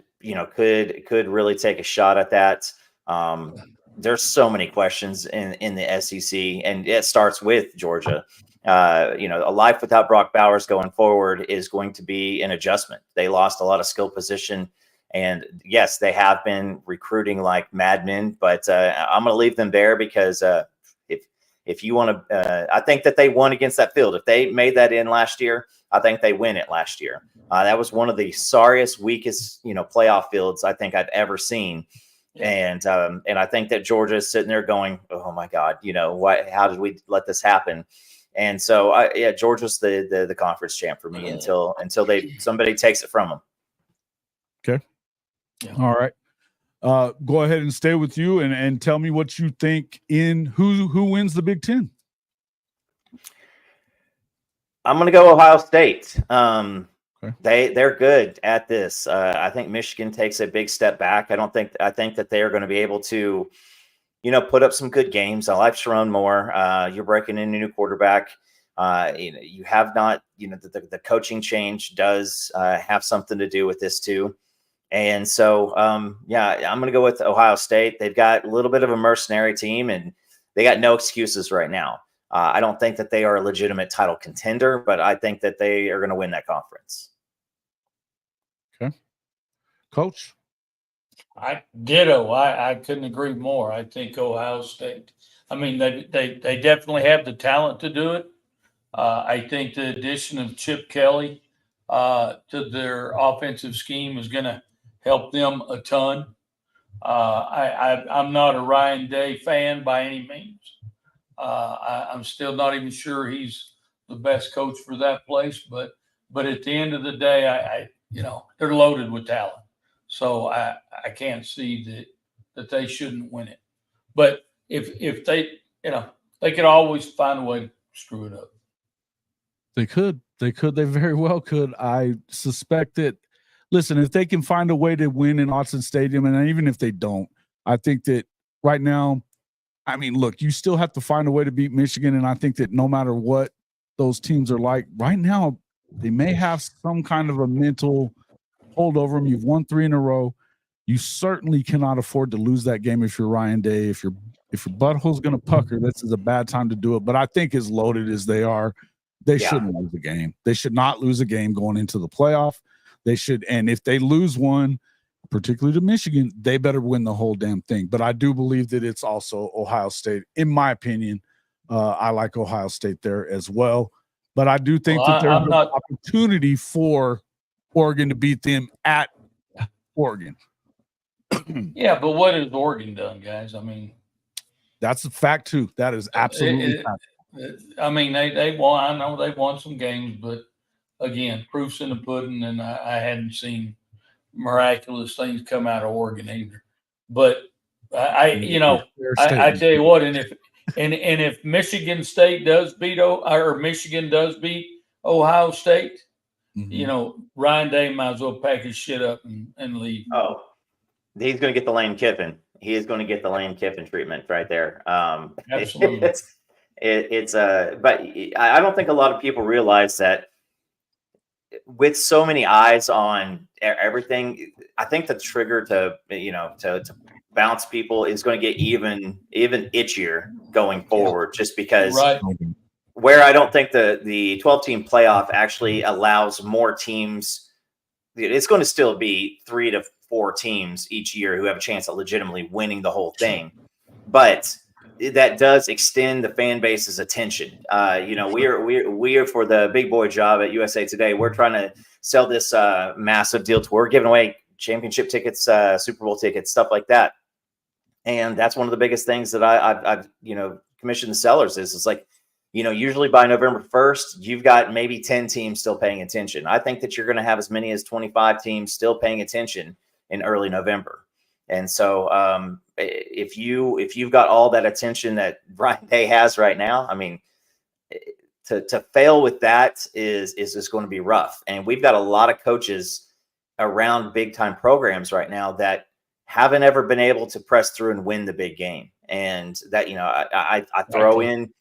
could really take a shot at that. There's so many questions in the SEC, and it starts with Georgia. A life without Brock Bowers going forward is going to be an adjustment. They lost a lot of skill position, and yes, they have been recruiting like madmen, but I'm going to leave them there because if you want to, I think that they won against that field. If they made that in last year, I think they win it last year. That was one of the sorriest, weakest, playoff fields I think I've ever seen. And I think that Georgia is sitting there going, oh my God, how did we let this happen? And so Georgia's the conference champ for me until somebody takes it from them. Okay. Yeah. All right. Go ahead and stay with you and tell me what you think in who wins the Big Ten. I'm going to go Ohio State. Okay. They're good at this. I think Michigan takes a big step back. I think that they are going to be able to, put up some good games. I like Sharon Moore. You're breaking in a new quarterback. You have not, the coaching change does have something to do with this too. And so, I'm going to go with Ohio State. They've got a little bit of a mercenary team, and they got no excuses right now. I don't think that they are a legitimate title contender, but I think that they are going to win that conference. Okay. Coach? I couldn't agree more. I think Ohio State, I mean, they definitely have the talent to do it. I think the addition of Chip Kelly to their offensive scheme is going to help them a ton. I'm not a Ryan Day fan by any means. I'm still not even sure he's the best coach for that place, but at the end of the day, they're loaded with talent. So I can't see that they shouldn't win it. But if they, they could always find a way to screw it up. They could. They very well could. I suspect that, listen, if they can find a way to win in Autzen Stadium, and even if they don't, I think that right now, I mean, look, you still have to find a way to beat Michigan, and I think that no matter what those teams are like, right now, they may have some kind of a mental hold over them. You've won 3 in a row. You certainly cannot afford to lose that game if you're Ryan Day. If your butthole's going to pucker, this is a bad time to do it. But I think as loaded as they are, they shouldn't lose a game. They should not lose a game going into the playoff. They should, and if they lose one, particularly to Michigan, they better win the whole damn thing. But I do believe that it's also Ohio State. In my opinion, I like Ohio State there as well. But I do think that there's an opportunity for Oregon to beat them at Oregon. Yeah, but what has Oregon done, guys? I mean, that's a fact too. That is absolutely fact. I mean, they won. I know they won some games, but again, proof's in the pudding, and I hadn't seen miraculous things come out of Oregon either. But I tell you what, and if Michigan State does beat Michigan does beat Ohio State, you know, Ryan Day might as well pack his shit up and leave. Oh, he's going to get the Lane Kiffin. He is going to get the Lane Kiffin treatment right there. Absolutely. But I don't think a lot of people realize that with so many eyes on everything, I think the trigger to bounce people is going to get even itchier going forward, just because Right. where I don't think the 12-team playoff actually allows more teams. It's going to still be 3 to 4 teams each year who have a chance at legitimately winning the whole thing, but that does extend the fan base's attention. We are for the big boy job at USA Today. We're trying to sell this massive deal to. We're giving away championship tickets, Super Bowl tickets, stuff like that. And that's one of the biggest things that I've commissioned the sellers is it's like, usually by November 1st, you've got maybe 10 teams still paying attention. I think that you're going to have as many as 25 teams still paying attention in early November. And so if you've got all that attention that Ryan Day has right now, I mean, to fail with that is just going to be rough. And we've got a lot of coaches around big time programs right now that haven't ever been able to press through and win the big game. And that, I throw in,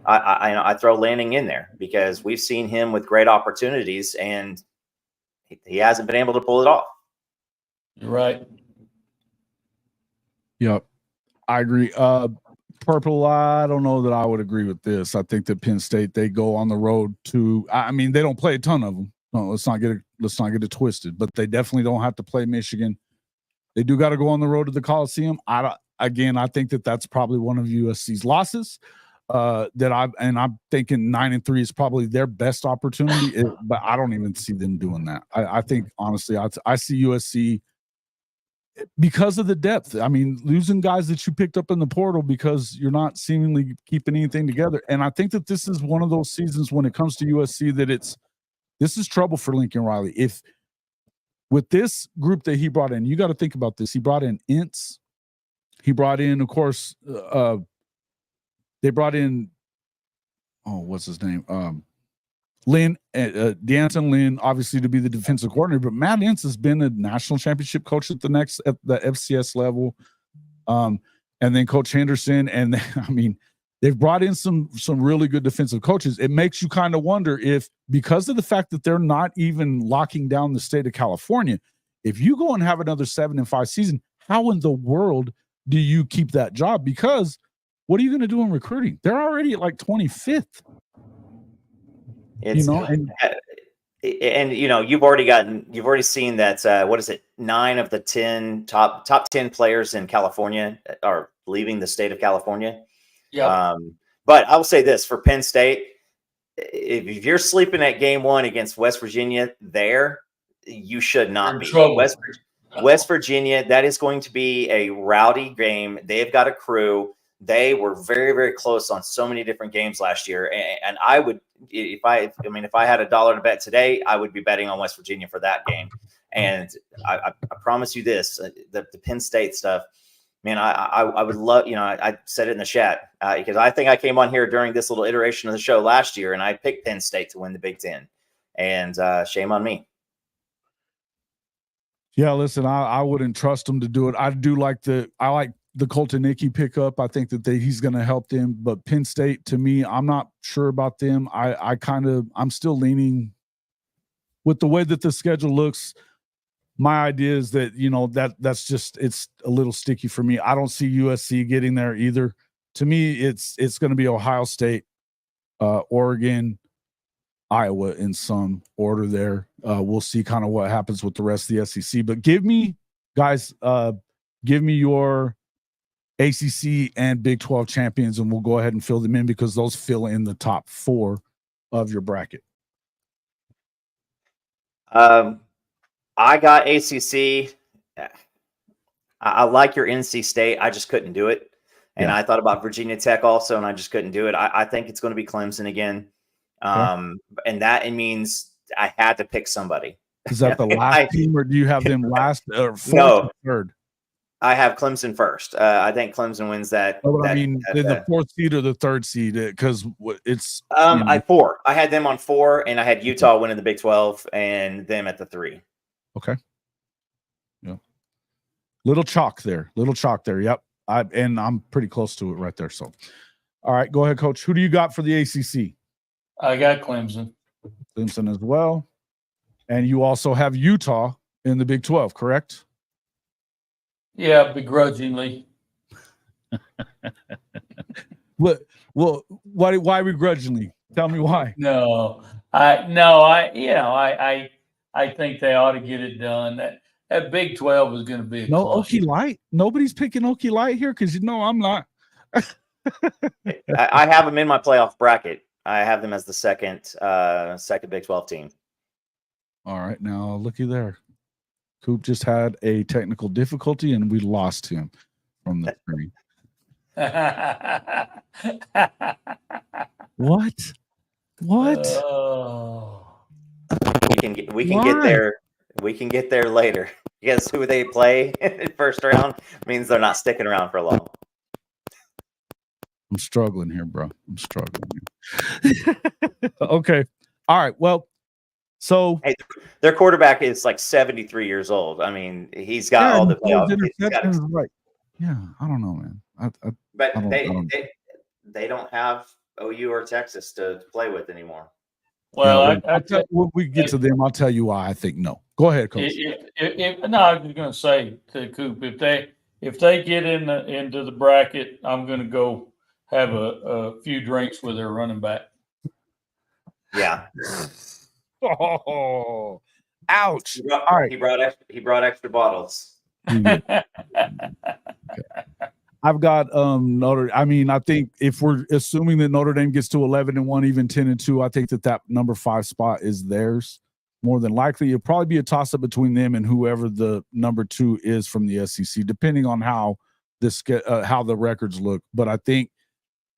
I throw Lanning in there because we've seen him with great opportunities and he hasn't been able to pull it off. You're right. Yep, I agree. Purple, I don't know that I would agree with this. I think that Penn State, they go on the road to. I mean, they don't play a ton of them. No, let's not get it twisted. But they definitely don't have to play Michigan. They do got to go on the road to the Coliseum. I think that that's probably one of USC's losses. I'm thinking 9-3 is probably their best opportunity, but I don't even see them doing that. I think honestly, I see USC. Because of the depth. I mean, losing guys that you picked up in the portal because you're not seemingly keeping anything together. And I think that this is one of those seasons when it comes to USC that this is trouble for Lincoln Riley. If with this group that he brought in, you got to think about this. He brought in Ince. He brought in, of course, they brought in, what's his name? Lynn, D'Anton Lynn, obviously to be the defensive coordinator, but Matt Ince has been a national championship coach at the FCS level, and then Coach Henderson, and they've brought in some really good defensive coaches. It makes you kind of wonder if, because of the fact that they're not even locking down the state of California, if you go and have another 7-5 season, how in the world do you keep that job? Because what are you going to do in recruiting? They're already at like 25th. You've already seen that. What is it? 9 of the 10 top 10 players in California are leaving the state of California. Yeah. But I will say this for Penn State: if you're sleeping at game 1 against West Virginia, you should not be. West Virginia, that is going to be a rowdy game. They've got a crew. They were very, very close on so many different games last year. And I would, if I had $1 to bet today, I would be betting on West Virginia for that game. And I promise you this, the Penn State stuff, man, I would love, I said it in the chat because I think I came on here during this little iteration of the show last year and I picked Penn State to win the Big Ten, and shame on me. Yeah, listen, I wouldn't trust them to do it. I like the Colton Nicky pickup. I think that he's going to help them. But Penn State, to me, I'm not sure about them. I'm still leaning with the way that the schedule looks. My idea is that that's just, it's a little sticky for me. I don't see USC getting there either. To me, it's going to be Ohio State, Oregon, Iowa in some order there. We'll see kind of what happens with the rest of the SEC. But give me your ACC and Big 12 champions, and we'll go ahead and fill them in because those fill in the top 4 of your bracket. I got ACC. I like your NC State. I just couldn't do it. And I thought about Virginia Tech also, and I just couldn't do it. I think it's going to be Clemson again. And it means I had to pick somebody. Is that the last team, or do you have them last or fourth or third? I have Clemson first. I think Clemson wins that. No, but I that- mean, that- the fourth seed or the third seed, because it's I 4. I had them on 4, and I had Utah winning the Big 12 and them at the 3. okay. Yeah, little chalk there. Yep, I'm pretty close to it right there. So, all right, go ahead, Coach. Who do you got for the ACC? I got Clemson. Clemson as well, and you also have Utah in the Big 12, correct? Yeah, begrudgingly. Why begrudgingly? Tell me why. I think they ought to get it done. That Big 12 is going to be a No cluster. Okie Light. Nobody's picking Okie Light here because I'm not. I have them in my playoff bracket. I have them as the second Big 12 team. All right, now looky there. Coop just had a technical difficulty and we lost him from the screen. What? Oh. We can get there. We can get there later. Guess who they play in first round means they're not sticking around for long. I'm struggling here, bro. I'm struggling here. Okay. All right. Well, so hey, their quarterback is like 73 years old. I mean, he's got all the playoff. Right. Yeah, I don't know, man. But they don't have OU or Texas to play with anymore. Well, when we get to them, I'll tell you why I think no. Go ahead, Coach. No, I was going to say to Coop, if they get into the bracket, I'm going to go have a few drinks with their running back. Yeah. Oh, ouch! All right, he brought extra bottles. I've got I think if we're assuming that Notre Dame gets to 11-1, even 10-2, I think that number 5 spot is theirs. More than likely, it'll probably be a toss up between them and whoever the number 2 is from the SEC, depending on how the records look. But I think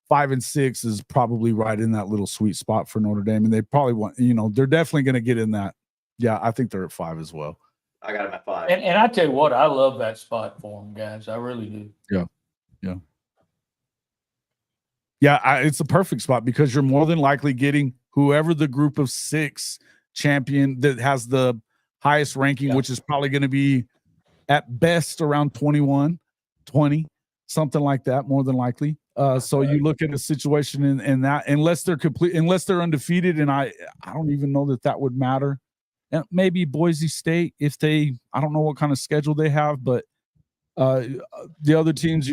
5 and 6 is probably right in that little sweet spot for Notre Dame, and they probably want, they're definitely going to get in that. Yeah, I think they're at 5 as well. I got them at 5. And I tell you what, I love that spot for them, guys. I really do. Yeah, it's a perfect spot because you're more than likely getting whoever the group of 6 champion that has the highest ranking, which is probably going to be at best around 21, 20, something like that, more than likely. So you look at a situation in that, unless they're undefeated, and I don't even know that would matter. And maybe Boise State, I don't know what kind of schedule they have, but the other teams,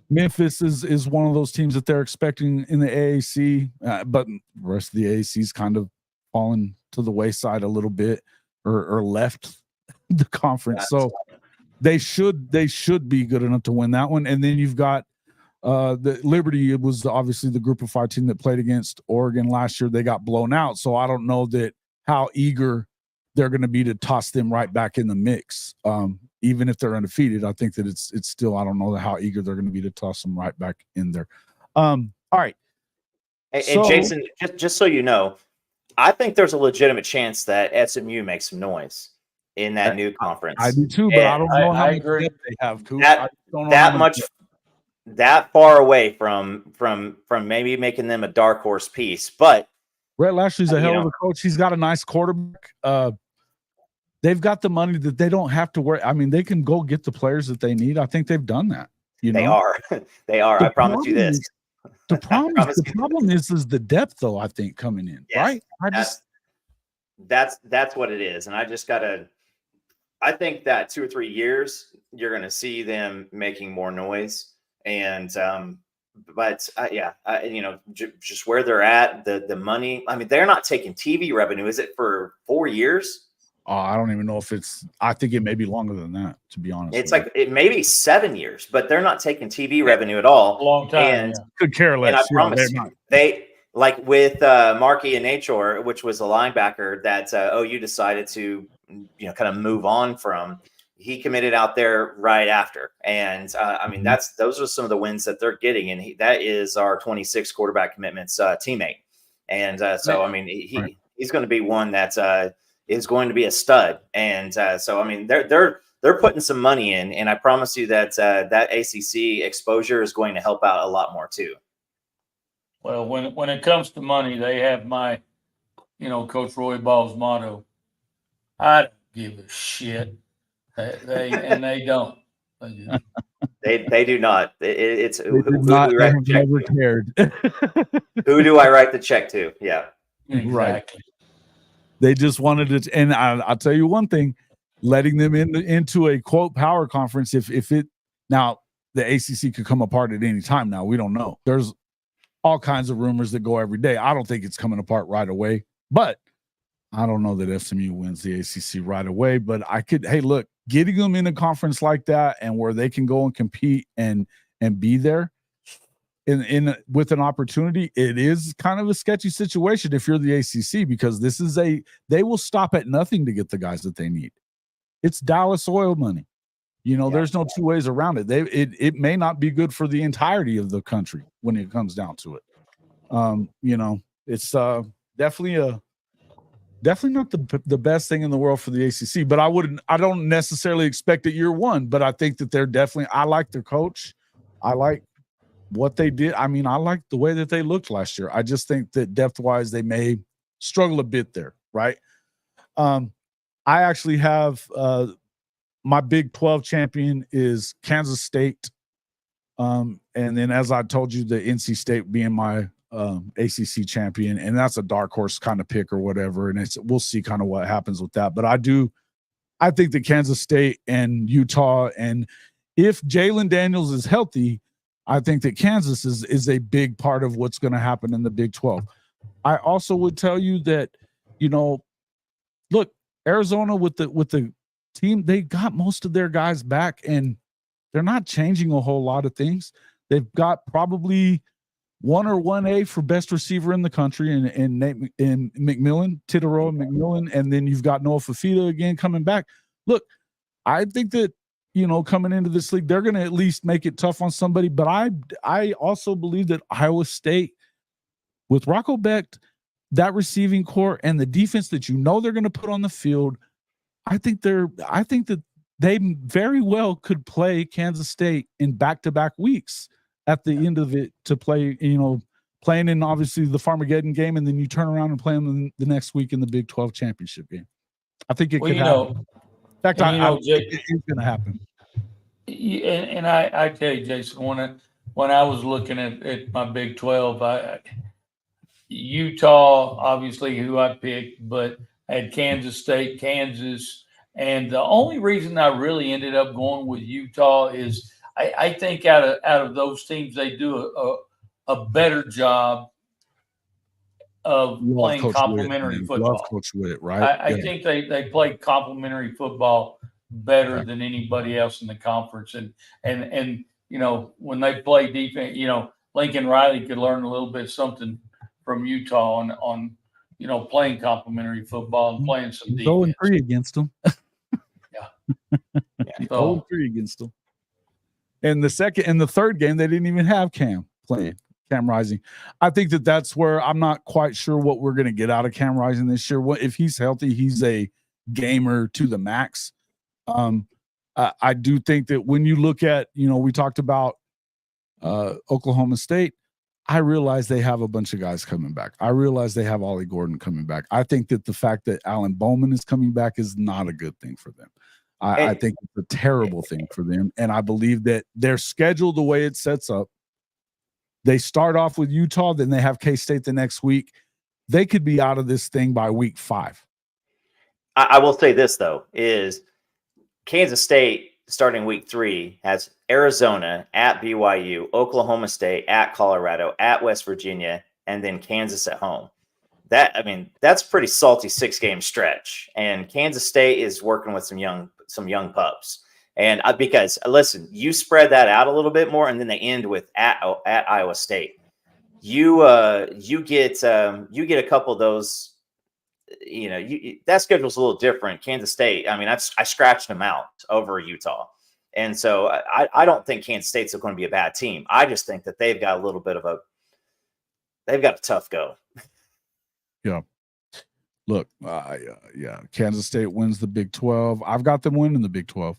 Memphis is one of those teams that they're expecting in the AAC, but the rest of the AAC is kind of fallen to the wayside a little bit or left the conference. So they should be good enough to win that one. And then you've got the Liberty. It was obviously the group of 5 team that played against Oregon last year. They got blown out. So I don't know how eager they're going to be to toss them right back in the mix. Even if they're undefeated, I think that it's still, I don't know how eager they're going to be to toss them right back in there. All right. And Jason, just so you know, I think there's a legitimate chance that SMU makes some noise in that new conference. I do too, but I don't know how much depth they have. Coop. That far away from maybe making them a dark horse piece. But Brett Lashley's a hell of a coach. He's got a nice quarterback. They've got the money that they don't have to worry. I mean, they can go get the players that they need. I think they've done that. They are. I promise you this. The problem is the depth, though. I think coming in, yes, right? That's what it is, and I think that 2 or 3 years you're going to see them making more noise, and just where they're at, the money. I mean, they're not taking TV revenue. Is it for 4 years? I don't even know if I think it may be longer than that, to be honest. It's like it may be 7 years, but they're not taking TV revenue at all. A long time. And could care less. And I promise you, they like with Markey and Nature, which was a linebacker that OU decided to kind of move on from. He committed out there right after, and I mean those are some of the wins that they're getting, and that is our 26 quarterback commitments teammate, and so I mean he's going to be one that is going to be a stud, and so I mean they're they're putting some money in, and I promise you that that ACC exposure is going to help out a lot more too. Well, when it comes to money, they have my, Coach Roy Ball's motto. I don't give a shit. They don't. They do not. It's who do we They write have the check never to? cared. Who do I write the check to? Yeah. Exactly. Right. They just wanted it, and I'll tell you one thing: letting them into a quote power conference. If it now the ACC could come apart at any time. Now we don't know. There's all kinds of rumors that go every day. I don't think it's coming apart right away, but I don't know that SMU wins the ACC right away. But hey, look, getting them in a conference like that and where they can go and compete and be there in with an opportunity, it is kind of a sketchy situation if you're the ACC, because they will stop at nothing to get the guys that they need. It's Dallas oil money. There's no two ways around it. It may not be good for the entirety of the country when it comes down to it. It's definitely not the best thing in the world for the ACC, but I don't necessarily expect it year one, but I think that I like their coach. I like what they did. I mean, I like the way that they looked last year. I just think that depth wise, they may struggle a bit there. Right. I actually have, my Big 12 champion is Kansas State. And then, as I told you, the NC State being my ACC champion, and that's a dark horse kind of pick or whatever. And we'll see kind of what happens with that. But I think that Kansas State and Utah, and if Jalen Daniels is healthy, I think that Kansas is a big part of what's going to happen in the Big 12. I also would tell you that, look, Arizona with the team, they got most of their guys back, and they're not changing a whole lot of things. They've got probably 1 or 1A for best receiver in the country in McMillan, Titaroa McMillan, and then you've got Noah Fafita again coming back. Look, I think that coming into this league, they're going to at least make it tough on somebody. But I also believe that Iowa State, with Rocco Becht, that receiving core and the defense that they're going to put on the field, I think that they very well could play Kansas State in back-to-back weeks at the end of it to play, playing in obviously the Farmageddon game, and then you turn around and play them the next week in the Big 12 championship game. I think it could happen. In fact, it's going to happen. And I tell you, Jason, when I was looking at my Big 12, Utah, obviously, who I picked, but I had Kansas State, Kansas. And the only reason I really ended up going with Utah is I think out of those teams, they do a better job of playing Coach complementary Witt, football. Love Coach Witt, right? I think they play complementary football better than anybody else in the conference. And when they play defense, Lincoln Riley could learn a little bit something from Utah on playing complementary football and playing some defense. 0-3 against them. Yeah. 0-3 against them. And the third game, they didn't even have Cam playing. Cam Rising. I think that's where I'm not quite sure what we're going to get out of Cam Rising this year. If he's healthy, he's a gamer to the max. I do think that when you look at, we talked about Oklahoma State, I realize they have a bunch of guys coming back. I realize they have Ollie Gordon coming back. I think that the fact that Alan Bowman is coming back is not a good thing for them. I think it's a terrible thing for them. And I believe that their schedule, the way it sets up, they start off with Utah, then they have K-State the next week. They could be out of this thing by week 5. I will say this, though, is Kansas State starting week 3 has Arizona at BYU, Oklahoma State at Colorado, at West Virginia, and then Kansas at home. That's a pretty salty 6-game stretch. And Kansas State is working with some young pups. And because listen, you spread that out a little bit more, and then they end with at Iowa State. You get a couple of those. That schedule's a little different. Kansas State, I scratched them out over Utah, and so I don't think Kansas State's going to be a bad team. I just think that they've got a tough go. Yeah. Look, Kansas State wins the Big 12. I've got them winning the Big 12.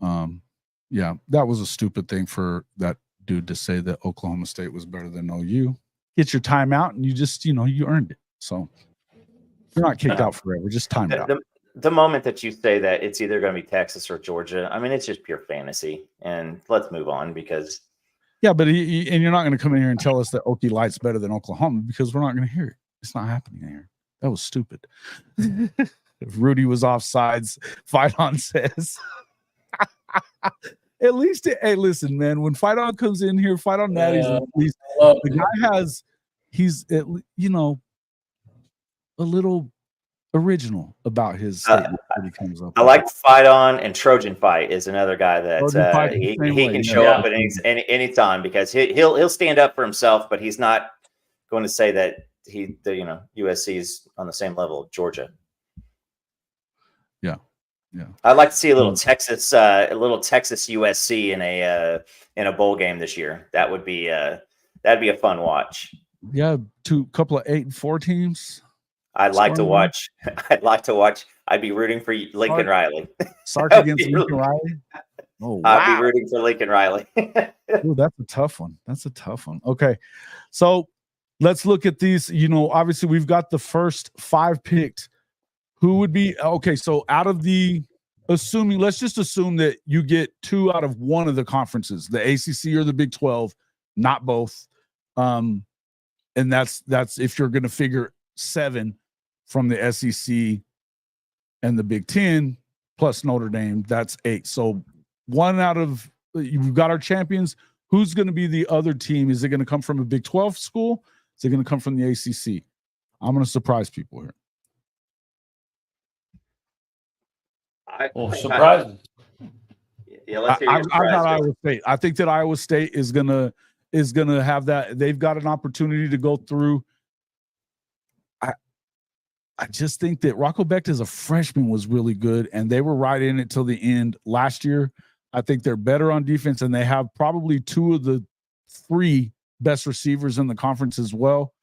Yeah, that was a stupid thing for that dude to say that Oklahoma State was better than OU. Get your timeout, and you just, you earned it. So you're not kicked out forever. Just timed out. The moment that you say that it's either going to be Texas or Georgia, I mean, it's just pure fantasy. And let's move on because. Yeah, but and you're not going to come in here and tell us that Okie Light's better than Oklahoma because we're not going to hear it. It's not happening here. That was stupid. If Rudy was offsides, Fight On says. At least, hey, listen, man. When Fight On comes in here, Fight On Natty's at least the guy he's a little original about his statement that he comes up. I like Fight On, and Trojan Fight is another guy that he can show up at any time because he'll stand up for himself, but he's not going to say that USC's on the same level of Georgia. Yeah, I'd like to see a little Texas USC in a bowl game this year. That'd be a fun watch. Yeah, couple of 8-4 teams. I'd like to watch. I'd be rooting for Lincoln Riley. Sark against Lincoln Riley. Oh, wow. I'd be rooting for Lincoln Riley. Ooh, that's a tough one. Okay, so let's look at these. Obviously, we've got the first 5 picked. Who would be okay? So out of let's just assume that you get 2 out of 1 of the conferences, the ACC or the Big 12, not both. And that's if you're going to figure 7 from the SEC and the Big 10 plus Notre Dame, that's 8. So 1 out of you've got our champions. Who's going to be the other team? Is it going to come from a Big 12 school? Is it going to come from the ACC? I'm going to surprise people here. Surprises. Yeah, let's hear your surprise. I got Iowa State. I think that Iowa State is gonna have that. They've got an opportunity to go through. I just think that Rocco Becht as a freshman was really good, and they were right in it till the end last year. I think they're better on defense, and they have probably 2 of the 3 best receivers in the conference as well.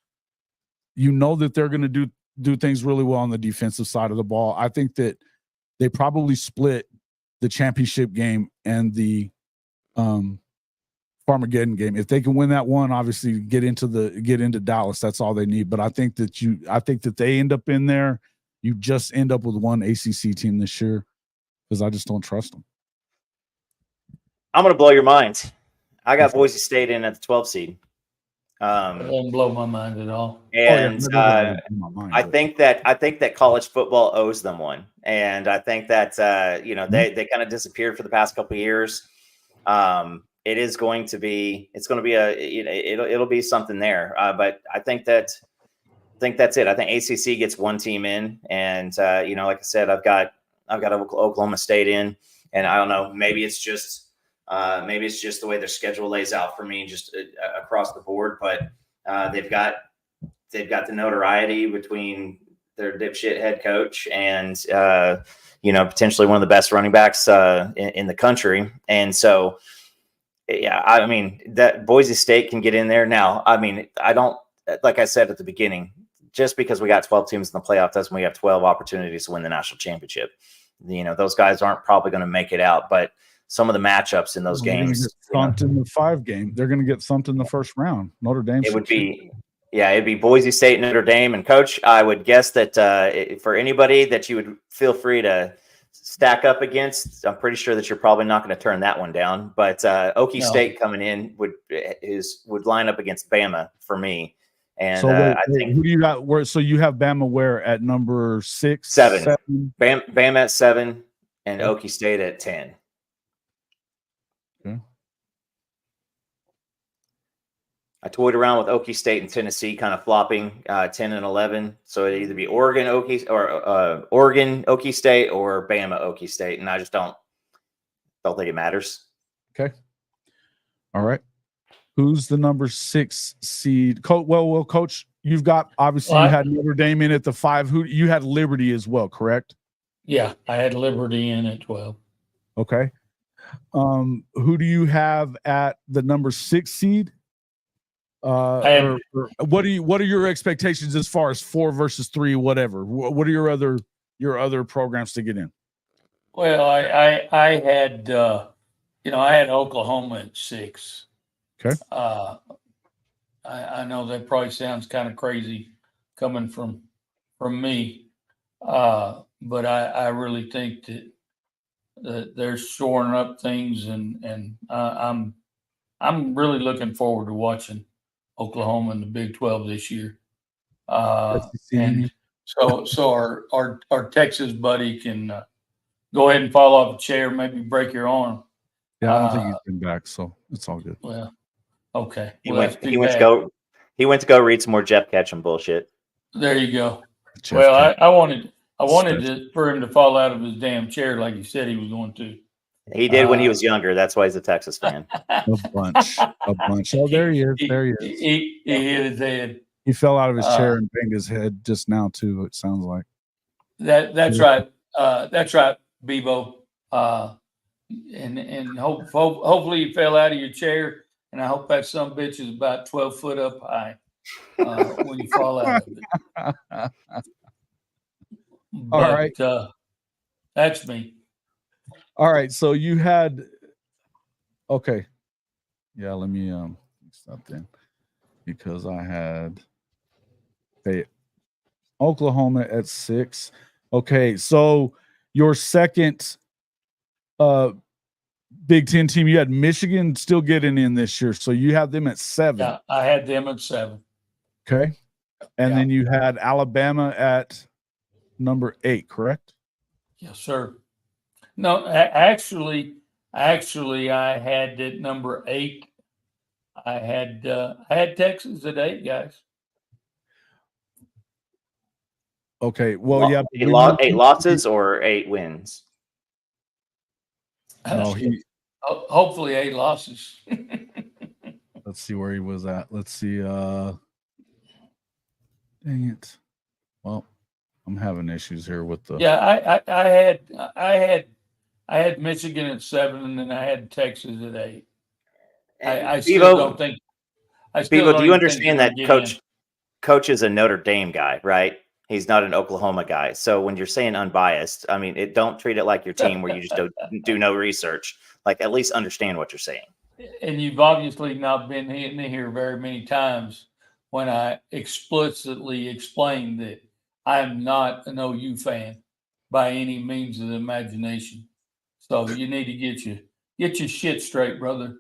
That they're going to do things really well on the defensive side of the ball. I think that they probably split the championship game and the Farmageddon game. If they can win that one, obviously get into Dallas. That's all they need. But I think that they end up in there. You just end up with 1 ACC team this year because I just don't trust them. I'm going to blow your mind. I got Boise State in at the 12 seed. It doesn't blow my mind at all. And I think that college football owes them one. And I think that they kind of disappeared for the past couple of years. It's going to be it'll be something there. But I think that's it. I think ACC gets 1 team in, and like I said, I've got Oklahoma State in, and I don't know, maybe it's just the way their schedule lays out for me, just across the board. But they've got the notoriety between their dipshit head coach and potentially one of the best running backs in the country. And so, yeah, I mean that Boise State can get in there now. I mean, I don't, like I said at the beginning, just because we got 12 teams in the playoff doesn't mean we have 12 opportunities to win the national championship. Those guys aren't probably going to make it out, but some of the matchups in those games. Thumped in the 5 game. They're going to get thumped in the first round. Notre Dame. It'd be Boise State, Notre Dame, and Coach. I would guess that for anybody that you would feel free to stack up against, I'm pretty sure that you're probably not going to turn that one down. But Okie State coming in would line up against Bama for me. And so I think who do you got? So you have Bama where at number 6, 7. Bama at 7, and Okie State at 10. Okay. I toyed around with Okie State and Tennessee kind of flopping 10 and 11. So it'd either be Oregon Okie State or Bama Okie State. And I just don't think it matters. Okay. All right. Who's the number 6 seed? Coach, you've got, obviously you had Notre Dame in at the 5. Who you had Liberty as well, correct? Yeah, I had Liberty in at 12. Okay. Who do you have at the number 6 seed? What are your expectations as far as 4 versus 3, whatever? What are your other programs to get in? Well, I had I had Oklahoma at 6. Okay. I know that probably sounds kind of crazy coming from me, but I really think that they're shoring up things, and I'm really looking forward to watching Oklahoma in the Big 12 this year. And so our Texas buddy can go ahead and fall off a chair, maybe break your arm. Yeah, I don't think he's been back, so it's all good. Well, okay. He Well, went. that's too He went to bad. go. He went to go read some more Jeff Ketchum bullshit. There you go. Jeff Well, Kent. I wanted for him to fall out of his damn chair like he said he was going to. He did when he was younger. That's why he's a Texas fan. A bunch. Oh, there he is. There he is. He hit his head. He fell out of his chair and banged his head just now too. It sounds like. That's right. That's right, Bebo. And hopefully you fell out of your chair, and I hope that some bitch is about 12 foot up high when you fall out of it. All right. That's me. All right. So you had. Okay. Yeah. Let me stop then, because I had. Okay, Oklahoma at 6. Okay, so your second Big Ten team, you had Michigan still getting in this year, so you have them at 7. Yeah, I had them at 7. Okay, and then you had Alabama at number 8, correct? Yes, sir. No, actually, I had at number 8. I had Texas at 8, guys. Okay, well, yeah, 8 losses or 8 wins. No, hopefully 8 losses. Let's see where he was at. Let's see. Dang it. Well, I'm having issues here with the. Yeah, I had Michigan at 7, and then I had Texas at 8. I still don't think. Bevo, do you understand that Coach is a Notre Dame guy, right? He's not an Oklahoma guy. So when you're saying unbiased, I mean, don't treat it like your team where you just do no research. Like, at least understand what you're saying. And you've obviously not been in here very many times when I explicitly explained that I am not an OU fan by any means of the imagination. So you need to get your shit straight, brother.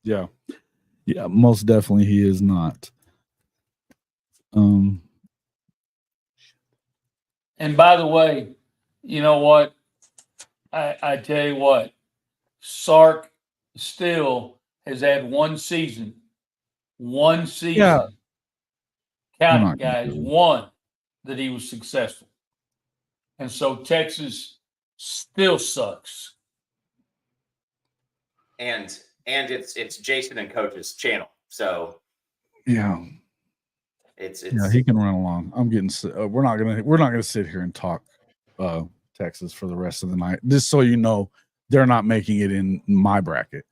Yeah, most definitely he is not. And by the way, you know what? I tell you what, Sark still has had one season. Yeah. Count it, guys, one that he was successful. And so Texas still sucks. And it's Jason and Coach's channel. So yeah. It's he can run along. I'm getting. We're not gonna sit here and talk Texas for the rest of the night. Just so you know, they're not making it in my bracket.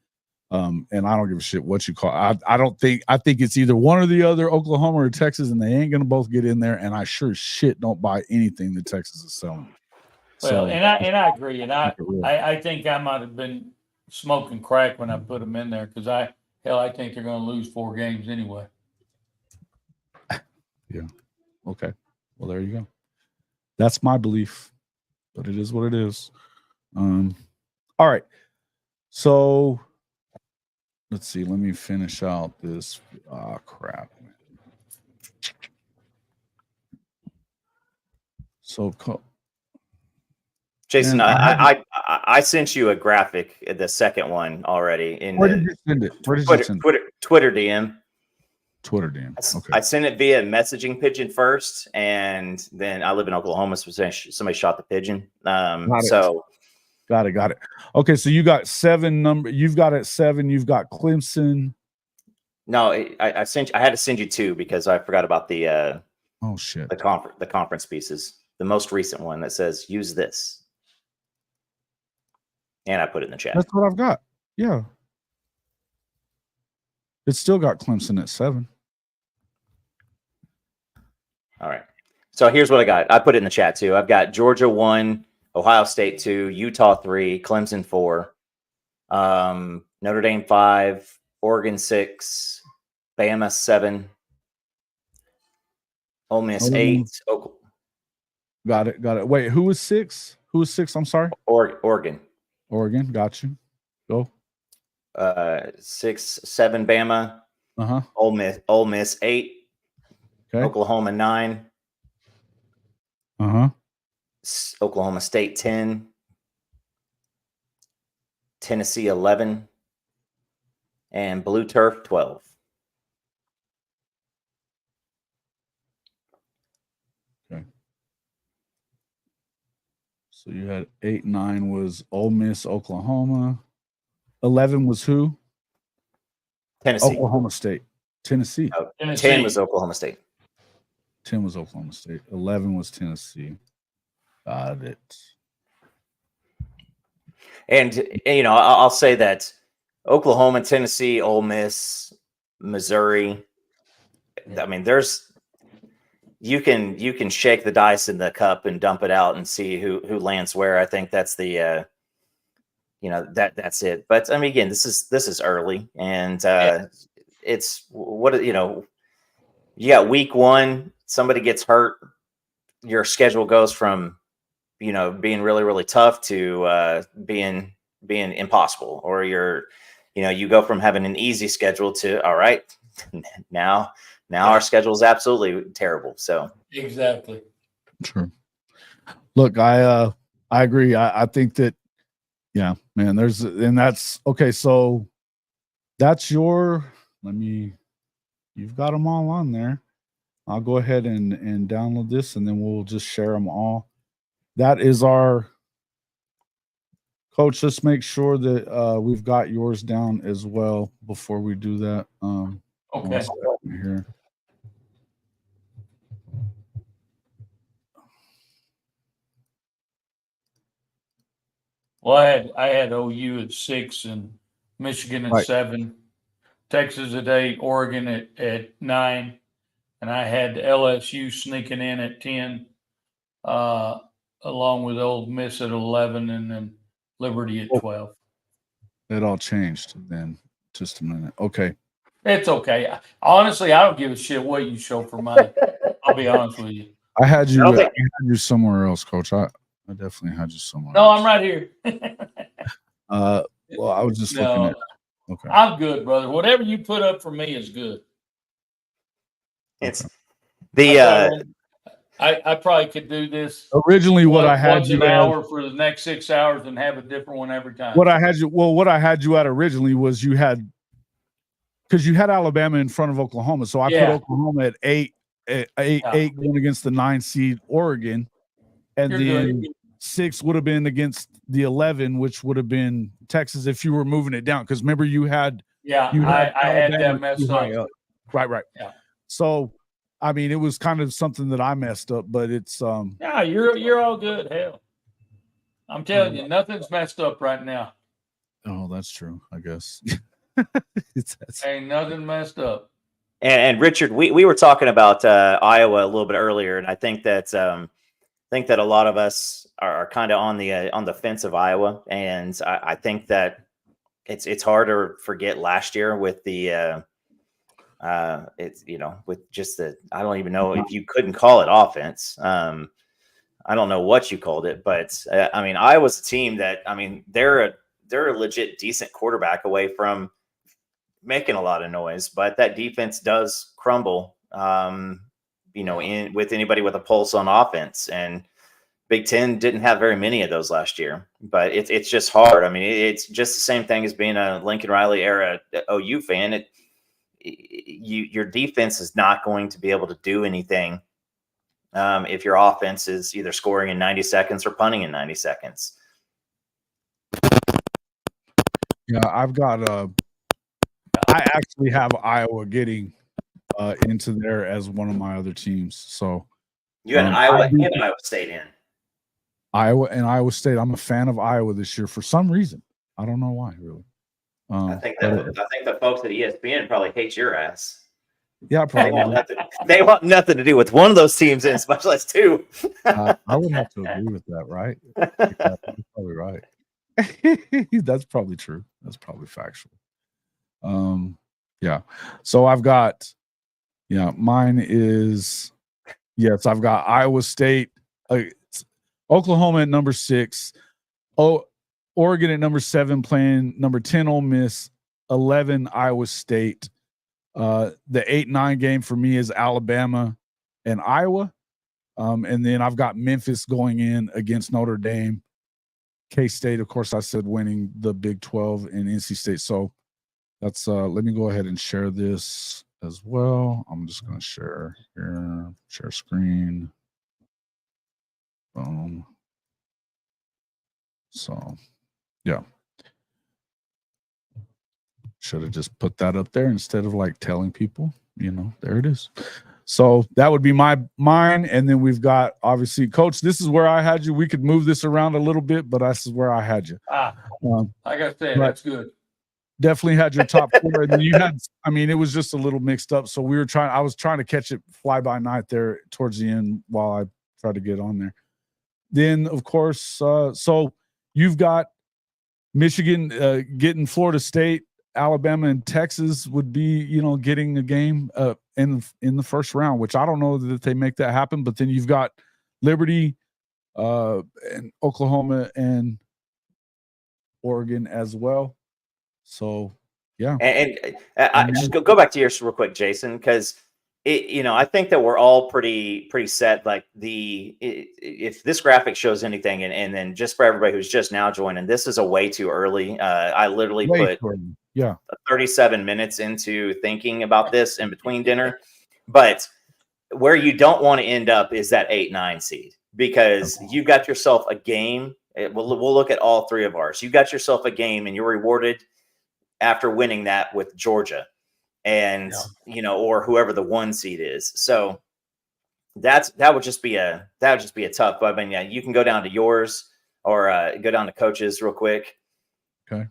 And I don't give a shit what you call. I think it's either one or the other, Oklahoma or Texas, and they ain't gonna both get in there. And I sure shit don't buy anything that Texas is selling. Well, so, and I agree, and I think I might have been smoking crack when I put them in there because I think they're going to lose 4 games anyway. Yeah. Okay. Well, there you go. That's my belief, but it is what it is. All right. So let's see. Let me finish out this. Crap. So, Jason, I sent you a graphic, the second one already. Where did you send it? Twitter DM. Twitter DM. Okay. I sent it via messaging pigeon first, and then I live in Oklahoma, so somebody shot the pigeon. So got it. Okay, so you got 7 number. You've got at 7. You've got Clemson. No, I had to send you 2 because I forgot about the oh shit, the conference pieces. The most recent one that says use this, and I put it in the chat. That's what I've got. Yeah, it's still got Clemson at 7. All right. So here's what I got. I put it in the chat too. I've got Georgia 1, Ohio State 2, Utah 3, Clemson 4, Notre Dame 5, Oregon 6, Bama 7, Ole Miss 8, Got it. Wait, who was 6? Who was 6? I'm sorry. Oregon. Oregon. Got you. Go. 6, 7 Bama. Ole Miss 8. Okay. Oklahoma 9. Oklahoma State 10. Tennessee 11. And Blue Turf 12. Okay. So you had 8, 9 was Ole Miss, Oklahoma. 11 was who? Tennessee. Oklahoma State. Tennessee. Oh, Tennessee. 10 was Oklahoma State. 10 was Oklahoma State. 11 was Tennessee. Got it. And you know, I'll say that Oklahoma, Tennessee, Ole Miss, Missouri. I mean, there's you can shake the dice in the cup and dump it out and see who lands where. I think that's the you know, that's it. But I mean, again, this is early, and it's what, you know, you got week 1, somebody gets hurt, your schedule goes from, you know, being really, really tough to being impossible, or you go from having an easy schedule to, all right, now our schedule is absolutely terrible. So Exactly. True. Look, I agree. I think that, yeah, man, and that's okay. So that's you've got them all on there. I'll go ahead and download this, and then we'll just share them all. That is our coach. Let's make sure that we've got yours down as well before we do that. Okay. Here. Well, I had OU at 6 and Michigan at 7, Texas at 8, Oregon at 9, and I had LSU sneaking in at 10, along with Ole Miss at 11, and then Liberty at 12. It all changed then. Just a minute. Okay. It's okay. Honestly, I don't give a shit what you show for money. I'll be honest with you. I had you somewhere else, Coach. I definitely had you somewhere No, else. I'm right here. Well, I was just looking at. Okay. I'm good, brother. Whatever you put up for me is good. it's the I probably could do this originally what I had once you an at, hour for the next 6 hours and have a different one every time. what I had you at originally was because you had Alabama in front of Oklahoma, so I put Oklahoma at 8 going against the 9 seed Oregon, and then 6 would have been against the 11, which would have been Texas if you were moving it down. Because remember, I had that messed up. Right. Yeah. So, I mean, it was kind of something that I messed up, but it's Yeah, you're all good. Hell, I'm telling you, nothing's messed up right now. Oh, that's true. I guess. Ain't nothing messed up. And Richard, we were talking about Iowa a little bit earlier, and I think that a lot of us are kind of on the fence of Iowa, and I think that it's hard to forget last year with the it's, you know, with just the, I don't even know if you couldn't call it offense. I don't know what you called it, but I mean, Iowa's a team that, I mean, they're a legit decent quarterback away from making a lot of noise, but that defense does crumble, you know, with anybody with a pulse on offense. And Big Ten didn't have very many of those last year, but it's just hard. I mean, it's just the same thing as being a Lincoln Riley era OU fan. Your defense is not going to be able to do anything if your offense is either scoring in 90 seconds or punting in 90 seconds. Yeah, I actually have Iowa getting into there as one of my other teams. So you had Iowa and Iowa State in. Iowa and Iowa State. I'm a fan of Iowa this year for some reason. I don't know why, really. I think the folks at ESPN probably hate your ass. Yeah, They want, probably. nothing, they want nothing to do with one of those teams, and much less two. I would have to agree with that, right? You're probably right. That's probably true. That's probably factual. Yeah. So I've got, mine is, yes, I've got Iowa State, Oklahoma at number 6, Oregon at number 7 playing number 10 Ole Miss, 11 Iowa State. The 8-9 game for me is Alabama and Iowa. And then I've got Memphis going in against Notre Dame. K-State, of course, I said winning the Big 12 and NC State. So that's let me go ahead and share this as well. I'm just going to share here, share screen. Boom. So, yeah. Should have just put that up there instead of like telling people, there it is. So that would be mine. And then we've got, obviously, Coach, this is where I had you. We could move this around a little bit, but this is where I had you. Like I said, that's good. Definitely had your top 4. And then you had, it was just a little mixed up. So I was trying to catch it fly by night there towards the end while I tried to get on there. Then, of course, so you've got Michigan getting Florida State. Alabama and Texas would be, getting a game in the first round, which I don't know that they make that happen. But then you've got Liberty, and Oklahoma and Oregon as well. So, yeah. And I just go back to yours real quick, Jason, because I think that we're all pretty set. Like if this graphic shows anything, and then just for everybody who's just now joining, this is a way too early. I literally put 37 minutes into thinking about this in between dinner. But where you don't want to end up is that 8-9 seed, because you've got yourself a game. We'll look at all 3 of ours. You got yourself a game, and you're rewarded after winning that with Georgia. And or whoever the 1 seed is. So that would just be a tough. But you can go down to yours or go down to Coach's real quick. Okay.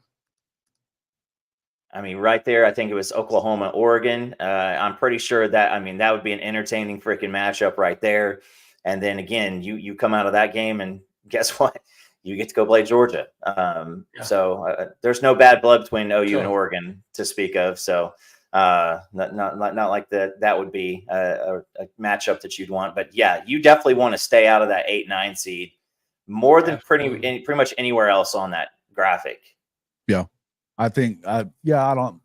Right there, I think it was Oklahoma, Oregon. I'm pretty sure that that would be an entertaining freaking matchup right there. And then again, you come out of that game, and guess what? You get to go play Georgia. So there's no bad blood between OU and Oregon to speak of. So. Not like that would be a matchup that you'd want, but yeah, you definitely want to stay out of that 8-9 seed more than pretty much anywhere else on that graphic. Yeah, I think I don't.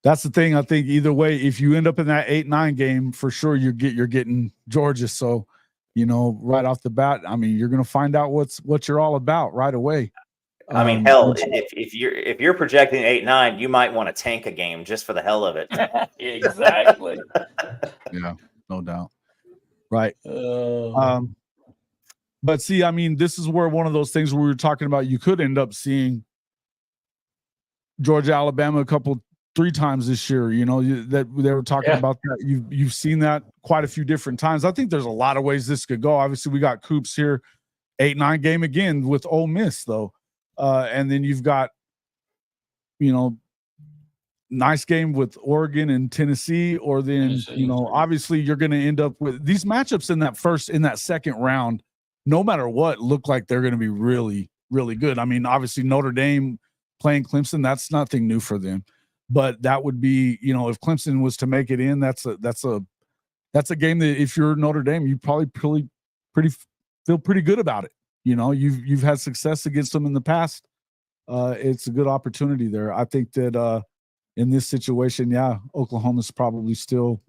That's the thing. I think either way, if you end up in that 8-9 game, for sure you're getting Georgia. So right off the bat, you're going to find out what you're all about right away. Hell, if you're projecting 8-9, you might want to tank a game just for the hell of it. Exactly. Yeah, no doubt. Right. But see, this is where one of those things where we were talking about, you could end up seeing Georgia, Alabama 3 times this year. That they were talking about that. You've seen that quite a few different times. I think there's a lot of ways this could go. Obviously, we got Coops here, 8-9 game again with Ole Miss though. And then you've got, nice game with Oregon and Tennessee, or then, obviously you're going to end up with these matchups in that second round, no matter what, look like they're going to be really, really good. Obviously Notre Dame playing Clemson, that's nothing new for them, but that would be, if Clemson was to make it in, that's a game that if you're Notre Dame, you probably feel pretty good about it. You've had success against them in the past. It's a good opportunity there. I think that in this situation, Oklahoma's probably still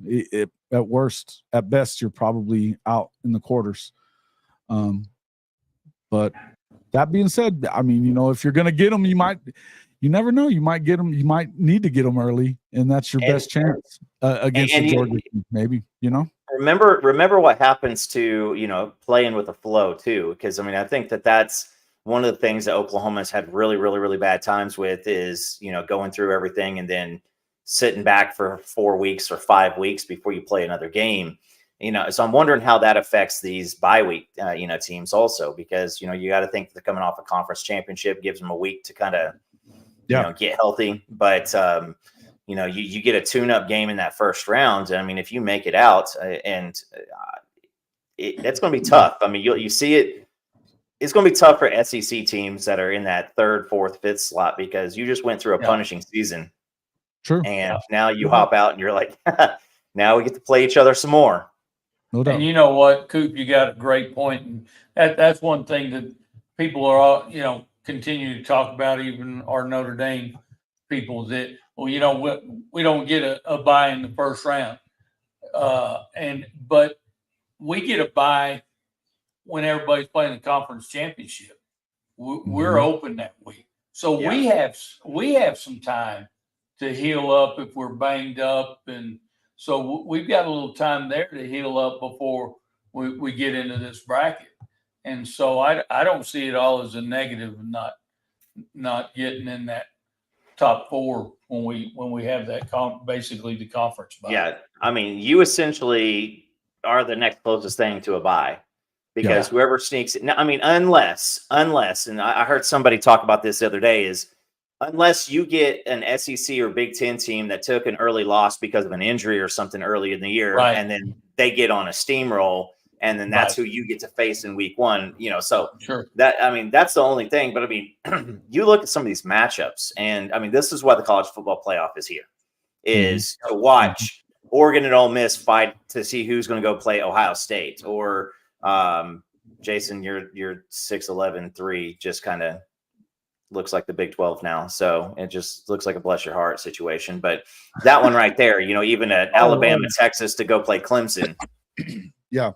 at worst. At best, you're probably out in the quarters. But that being said, if you're going to get them, you never know. You might get them. You might need to get them early, and that's your best chance against the Georgia team, maybe. Remember what happens to playing with a flow too, because I think that's one of the things that Oklahoma's had really, really, really bad times with is going through everything and then sitting back for 4 weeks or 5 weeks before you play another game. So I'm wondering how that affects these bye week teams also, because you got to think they're coming off a conference championship, gives them a week to kind of get healthy, but you get a tune-up game in that first round. I mean, if you make it out, that's going to be tough. I mean, you see it. It's going to be tough for SEC teams that are in that third, fourth, fifth slot because you just went through a punishing season. Sure. And now you hop out and you're like, now we get to play each other some more. No doubt. And you know what, Coop, you got a great point. And that's one thing that people are all, continue to talk about, even our Notre Dame people, that, well, we don't get a bye in the first round. But we get a bye when everybody's playing the conference championship. We're open that week. So we have some time to heal up if we're banged up. And so we've got a little time there to heal up before we get into this bracket. And so I don't see it all as a negative of not getting in that top four when we have that basically the conference bye. Yeah. I mean, you essentially are the next closest thing to a bye. Because whoever sneaks it, I mean, unless, and I heard somebody talk about this the other day, is unless you get an SEC or Big Ten team that took an early loss because of an injury or something early in the year, and then they get on a steamroll, and then that's who you get to face in week one, so that's the only thing. But I mean, you look at some of these matchups, and I mean, this is why the college football playoff is here, is to watch Oregon and Ole Miss fight to see who's going to go play Ohio State, or Jason, your 6'11" 3 just kind of looks like the Big 12 now. So it just looks like a bless your heart situation. But that one right there, even at Alabama, Texas to go play Clemson. Yeah.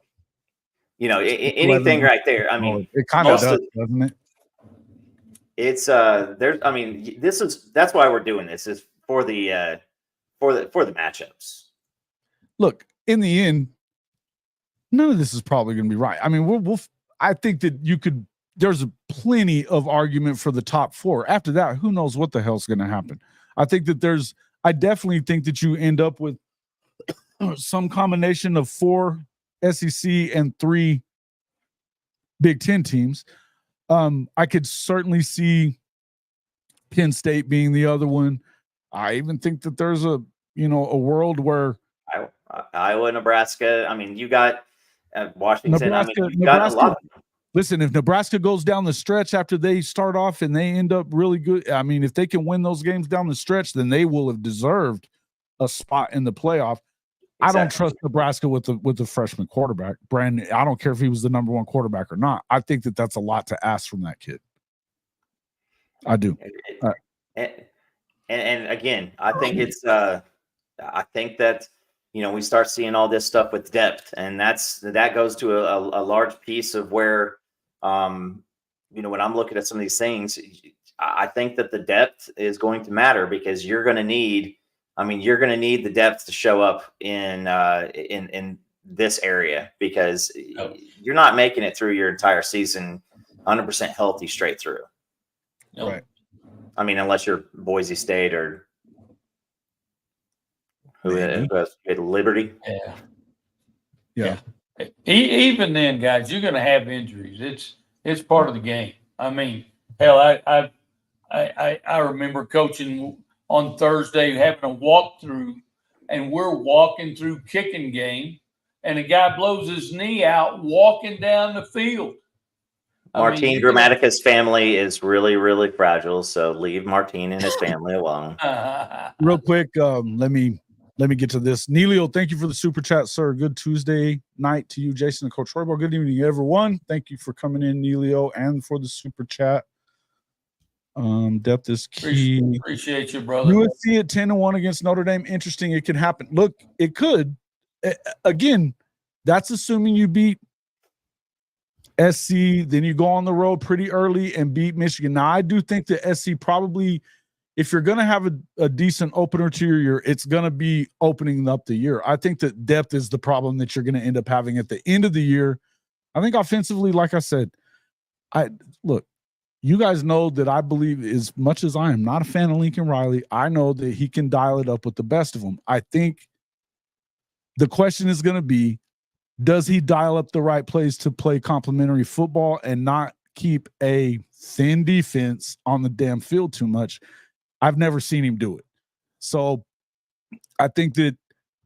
Anything right there. I mean, it kind of does, doesn't it? It's that's why we're doing this, is for the matchups. Look, in the end, none of this is probably going to be right. I mean, I think that there's plenty of argument for the top four. After that, who knows what the hell's going to happen? I definitely think that you end up with some combination of 4 SEC and 3 Big Ten teams. I could certainly see Penn State being the other one. I even think that there's a world where Iowa, Nebraska. I mean, you got Washington. Nebraska. Listen, if Nebraska goes down the stretch after they start off and they end up really good, I mean, if they can win those games down the stretch, then they will have deserved a spot in the playoff. Exactly. I don't trust Nebraska with the freshman quarterback, Brandon. I don't care if he was the number 1 quarterback or not. I think that that's a lot to ask from that kid. I do. And again, I think I think that we start seeing all this stuff with depth, and that goes to a large piece of where, when I'm looking at some of these things, I think that the depth is going to matter, because you're going to need the depth to show up in this area, because you're not making it through your entire season 100% healthy straight through. Right. I mean, unless you're Boise State or who has Liberty. Yeah. Even then, guys, you're going to have injuries. It's part of the game. I mean, hell, I remember coaching on Thursday, having a walkthrough, and we're walking through kicking game, and a guy blows his knee out walking down the field. Martine Grammatica's family is really, really fragile, so leave Martine and his family alone. Real quick, let me get to this. Neilio, thank you for the super chat, sir. Good Tuesday night to you, Jason and Coach Roybal. Good evening, everyone. Thank you for coming in, Neilio, and for the super chat. Depth is key. Appreciate you, brother. USC at 10-1 against Notre Dame. Interesting. It could happen. Look, it could. Again, that's assuming you beat SC, then you go on the road pretty early and beat Michigan. Now, I do think that SC probably, if you're going to have a decent opener to your year, it's going to be opening up the year. I think that depth is the problem that you're going to end up having at the end of the year. I think offensively, like I said, look, you guys know that I believe, as much as I am not a fan of Lincoln Riley, I know that he can dial it up with the best of them. I think the question is going to be, does he dial up the right plays to play complementary football and not keep a thin defense on the damn field too much? I've never seen him do it. So I think that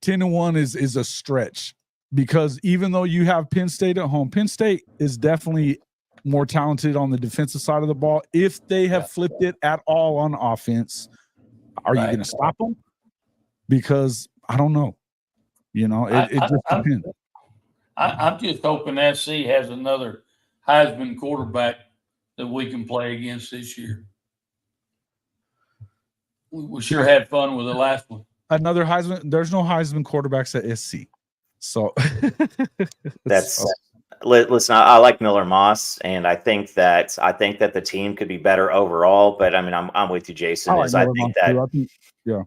10-1 is a stretch, because even though you have Penn State at home, Penn State is definitely more talented on the defensive side of the ball. If they have flipped it at all on offense, are you going to stop them? Because I don't know. You know, it just depends. I'm just hoping SC has another Heisman quarterback that we can play against this year. We sure had fun with the last one. Another Heisman. There's no Heisman quarterbacks at SC. So listen, I like Miller Moss, and I think that the team could be better overall. But I mean, I'm with you, Jason. I think yeah.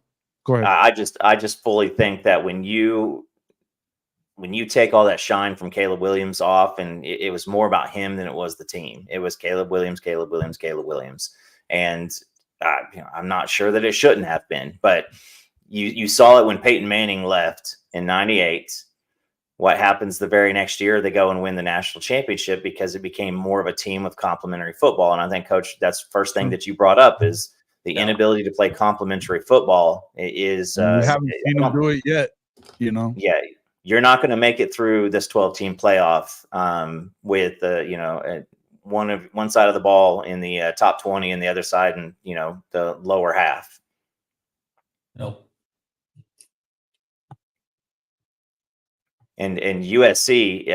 Go ahead. I just fully think that when you take all that shine from Caleb Williams off, and it was more about him than it was the team. It was Caleb Williams, and I'm not sure that it shouldn't have been, but you saw it when Peyton Manning left in '98. What happens the very next year? They go and win the national championship because it became more of a team with complementary football. And I think, Coach, that's the first thing that you brought up is the inability to play complementary football. Is you haven't seen them do it yet, you know? Yeah, you're not going to make it through this 12-team playoff with one side of the ball in the top 20 and the other side in the lower half. Nope. And USC,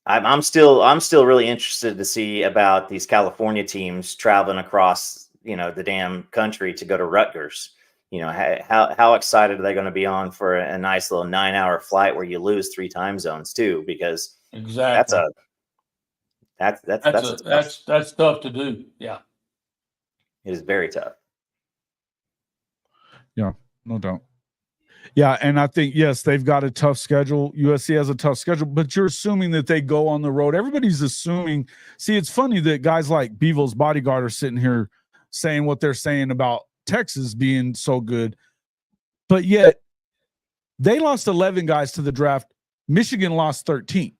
I'm still really interested to see about these California teams traveling across the damn country to go to Rutgers. How excited are they going to be on for a nice little 9-hour flight where you lose 3 time zones too? Because exactly that's tough to do. Yeah, it is very tough. Yeah, no doubt. Yeah, and I think, yes, they've got a tough schedule. USC has a tough schedule, but you're assuming that they go on the road. Everybody's assuming. See, it's funny that guys like Bevel's bodyguard are sitting here saying what they're saying about Texas being so good, but yet they lost 11 guys to the draft. Michigan lost 13.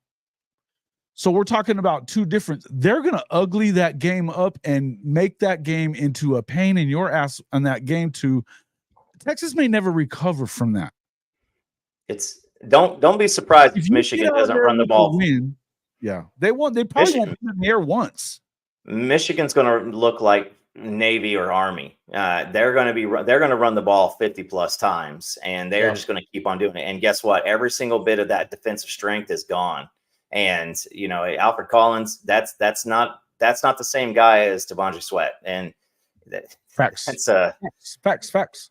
So we're talking about two different. They're going to ugly that game up and make that game into a pain in your ass on that game too. Texas may never recover from that. Don't be surprised if Michigan doesn't run the ball. Win. Yeah, they won't. They probably won't put it in the air once. Michigan's going to look like Navy or Army. They're going to run the ball 50+ times, and they're just going to keep on doing it. And guess what? Every single bit of that defensive strength is gone. And Alfred Collins, that's not the same guy as T'Vondre Sweat. And facts. It's facts.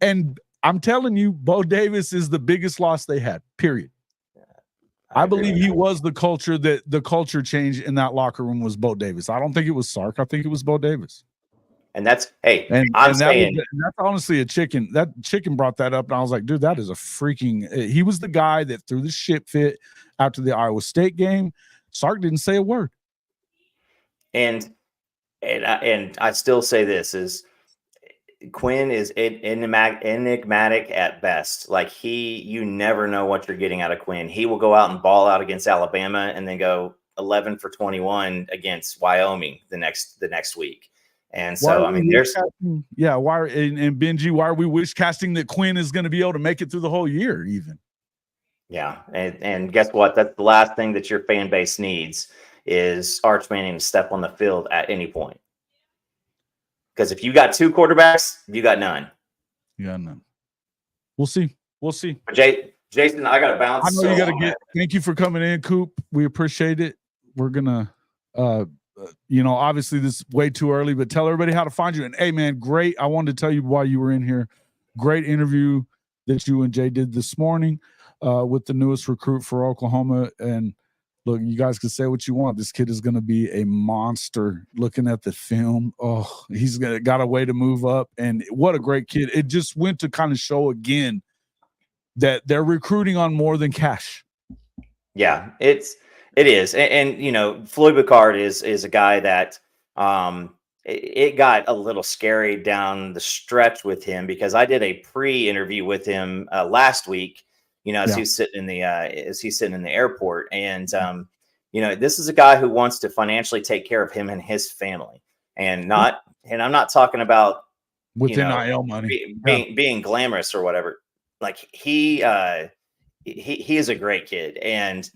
And I'm telling you, Bo Davis is the biggest loss they had, period. I believe he was the culture change in that locker room was Bo Davis. I don't think it was Sark. I think it was Bo Davis. And that's, that's honestly a chicken. That chicken brought that up, and I was like, dude, that is a freaking. He was the guy that threw the shit fit after the Iowa State game. Sark didn't say a word. And I still say this is Quinn is enigmatic at best. Like you never know what you're getting out of Quinn. He will go out and ball out against Alabama and then go 11 for 21 against Wyoming the next week. And so, I mean, there's why and Benji, why are we wish casting that Quinn is going to be able to make it through the whole year even? Yeah. And guess what? That's the last thing that your fan base needs is Arch Manning to step on the field at any point. Because if you got 2 quarterbacks, you got none. You got none. We'll see. But Jason, I got to bounce. I know you got to get. Thank you for coming in, Coop. We appreciate it. We're gonna, obviously this is way too early, but tell everybody how to find you. And hey, man, great. I wanted to tell you why you were in here. Great interview that you and Jay did this morning with the newest recruit for Oklahoma. And look, you guys can say what you want. This kid is going to be a monster. Looking at the film, he's got a way to move up. And what a great kid. It just went to kind of show again that they're recruiting on more than cash. Yeah, it is. And Floyd Bicard is a guy that it got a little scary down the stretch with him because I did a pre-interview with him last week. As he's sitting in the airport, and this is a guy who wants to financially take care of him and his family, and I'm not talking about with you know, NIL money, being glamorous or whatever. Like he is a great kid, and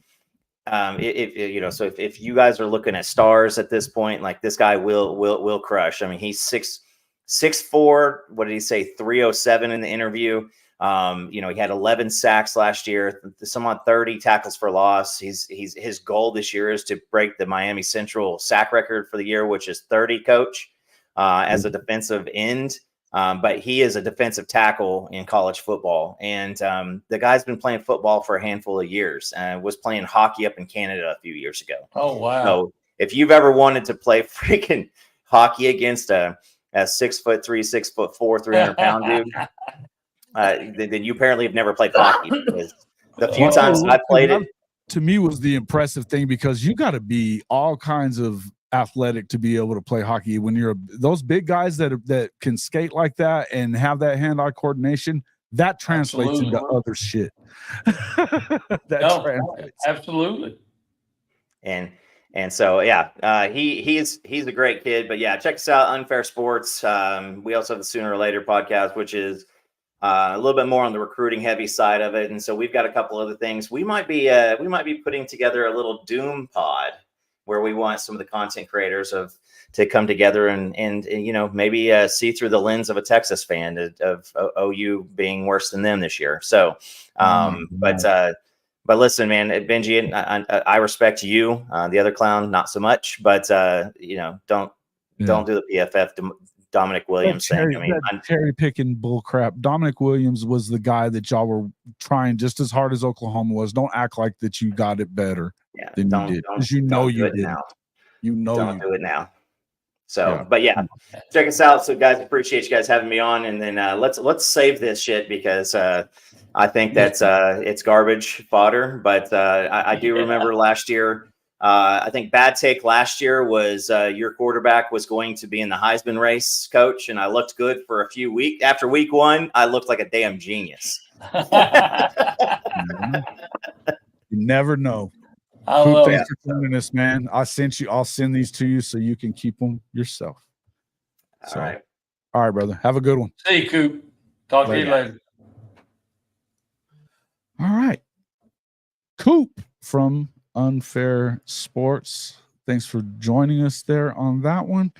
if you know, so if you guys are looking at stars at this point, like this guy will crush. I mean, he's 6'4". What did he say? 307 in the interview. You know, he had 11 sacks last year, some on 30 tackles for loss. His goal this year is to break the Miami Central sack record for the year, which is 30, coach, as a defensive end. But he is a defensive tackle in college football. And the guy's been playing football for a handful of years and was playing hockey up in Canada a few years ago. Oh, wow. So if you've ever wanted to play freaking hockey against a 6'3", 6'4", 300-pound dude, then you apparently have never played hockey, because the few times I played it, to me, was the impressive thing, because you got to be all kinds of athletic to be able to play hockey. When you're those big guys that can skate like that and have that hand-eye coordination, that translates into other shit. Absolutely. And so, yeah, he's a great kid. But yeah, check us out, Unfair Sports. We also have the Sooner or Later podcast, which is a little bit more on the recruiting heavy side of it. And so we've got a couple other things. We might be putting together a little Doom pod, where we want some of the content creators to come together and you know, maybe see through the lens of a Texas fan of OU being worse than them this year. So, but listen, man, Benji, I respect you. The other clown, not so much. But you know, don't do the PFF Dominic Williams thing. I mean, cherry picking bull crap. Dominic Williams was the guy that y'all were trying just as hard as Oklahoma was. Don't act like that you got it better than you did, because you know you did. You know, don't do it now. So, but yeah, check us out. So, guys, appreciate you guys having me on, and then let's save this shit, because I think that's it's garbage fodder. But I do remember last year. I think bad take last year was your quarterback was going to be in the Heisman race, coach, and I looked good for a few weeks. After week 1, I looked like a damn genius. You never know. Thanks for joining us, man. I'll send these to you so you can keep them yourself. All right, brother. Have a good one. See you, Coop. Talk to you later. All right. Coop from Unfair Sports. Thanks for joining us there on that one.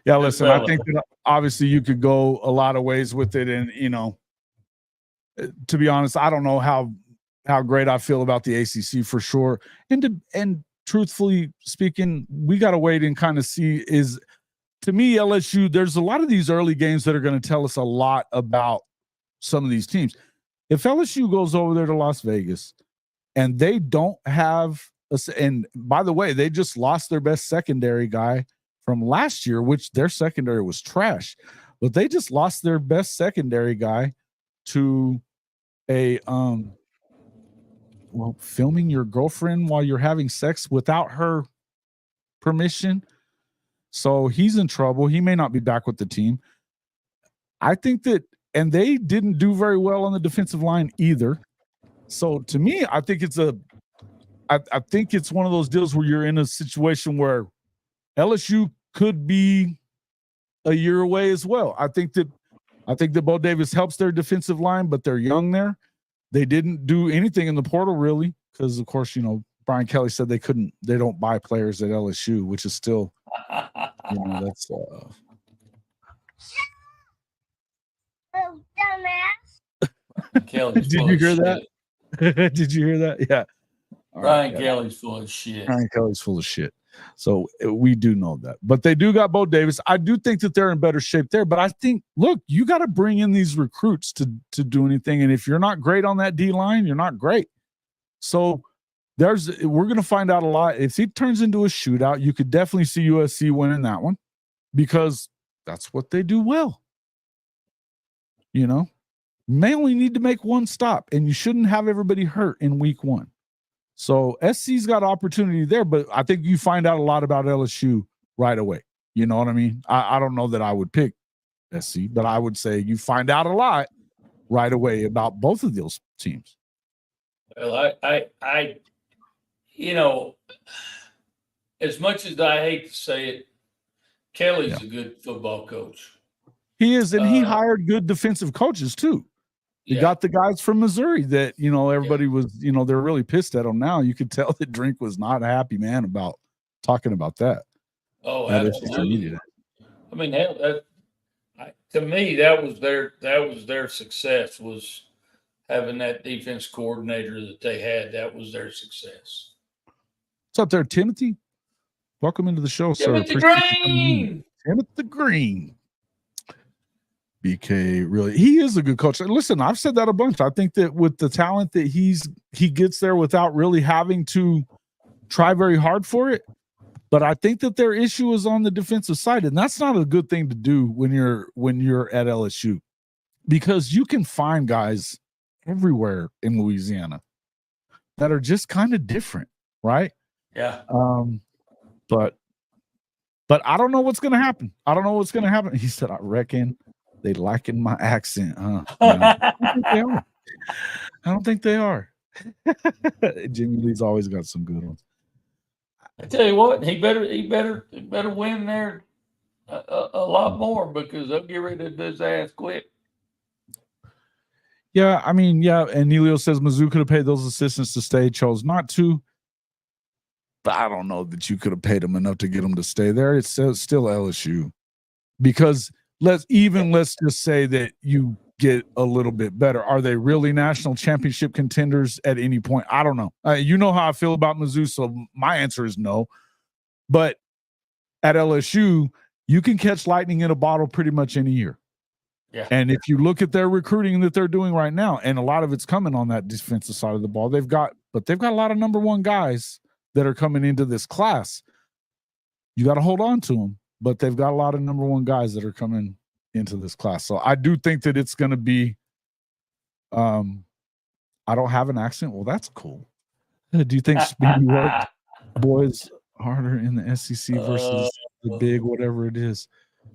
Yeah, listen, I think that obviously you could go a lot of ways with it. And, you know, to be honest, I don't know how great I feel about the ACC for sure. And truthfully speaking, we got to wait and kind of see. To me, LSU, there's a lot of these early games that are going to tell us a lot about some of these teams. If LSU goes over there to Las Vegas and they don't have and by the way, they just lost their best secondary guy from last year, which their secondary was trash, but they just lost their best secondary guy to a filming your girlfriend while you're having sex without her permission. So he's in trouble. He may not be back with the team. I think that, and they didn't do very well on the defensive line either. So to me, I think it's one of those deals where you're in a situation where LSU could be a year away as well. I think that Bo Davis helps their defensive line, but they're young there. They didn't do anything in the portal really, because of course, you know, Brian Kelly said they don't buy players at LSU, which is still, you know, that's Kelly's Did you hear that? Did you hear that? Yeah. Brian Kelly's full of shit. Brian Kelly's full of shit. So we do know that. But they do got Bo Davis. I do think that they're in better shape there. But I think, look, you got to bring in these recruits to do anything. And if you're not great on that D line, you're not great. So we're going to find out a lot. If it turns into a shootout, you could definitely see USC winning that one, because that's what they do well. You know, you may only need to make one stop, and you shouldn't have everybody hurt in week 1. So SC's got opportunity there, but I think you find out a lot about LSU right away. You know what I mean? I don't know that I would pick SC, but I would say you find out a lot right away about both of those teams. Well, I you know, as much as I hate to say it, Kelly's a good football coach. He is, and he hired good defensive coaches too. He got the guys from Missouri that, you know, everybody was, you know, they're really pissed at him now. You could tell that Drink was not happy, man, about talking about that. Oh, That absolutely. I mean, hell, to me, that was their success, was having that defense coordinator that they had. That was their success. What's up there, Timothy? Welcome into the show, sir. Timothy Green. Timothy Green. BK, really, he is a good coach. Listen, I've said that a bunch. I think that with the talent that he gets there without really having to try very hard for it. But I think that their issue is on the defensive side, and that's not a good thing to do when you're at LSU, because you can find guys everywhere in Louisiana that are just kind of different, right? Yeah. But I don't know what's going to happen. I don't know what's going to happen. He said, I reckon they liking my accent, huh? I don't think they are. Jimmy Lee's always got some good ones. I tell you what, he better win there a lot more, because they'll get rid of his ass quick. Yeah, I mean, yeah. And Nelio says Mizzou could have paid those assistants to stay, chose not to. But I don't know that you could have paid them enough to get them to stay there. It's still LSU, because let's just say that you get a little bit better. Are they really national championship contenders at any point? I don't know. You know how I feel about Mizzou, so my answer is no. But at LSU, you can catch lightning in a bottle pretty much any year. Yeah. And if you look at their recruiting that they're doing right now, and a lot of it's coming on that defensive side of the ball, they've got a lot of number one guys that are coming into this class. You got to hold on to them, but they've got a lot of number one guys that are coming into this class. So I do think that it's going to be, I don't have an accent. Well, that's cool. Do you think Speedy worked boys harder in the SEC versus the big, whatever it is?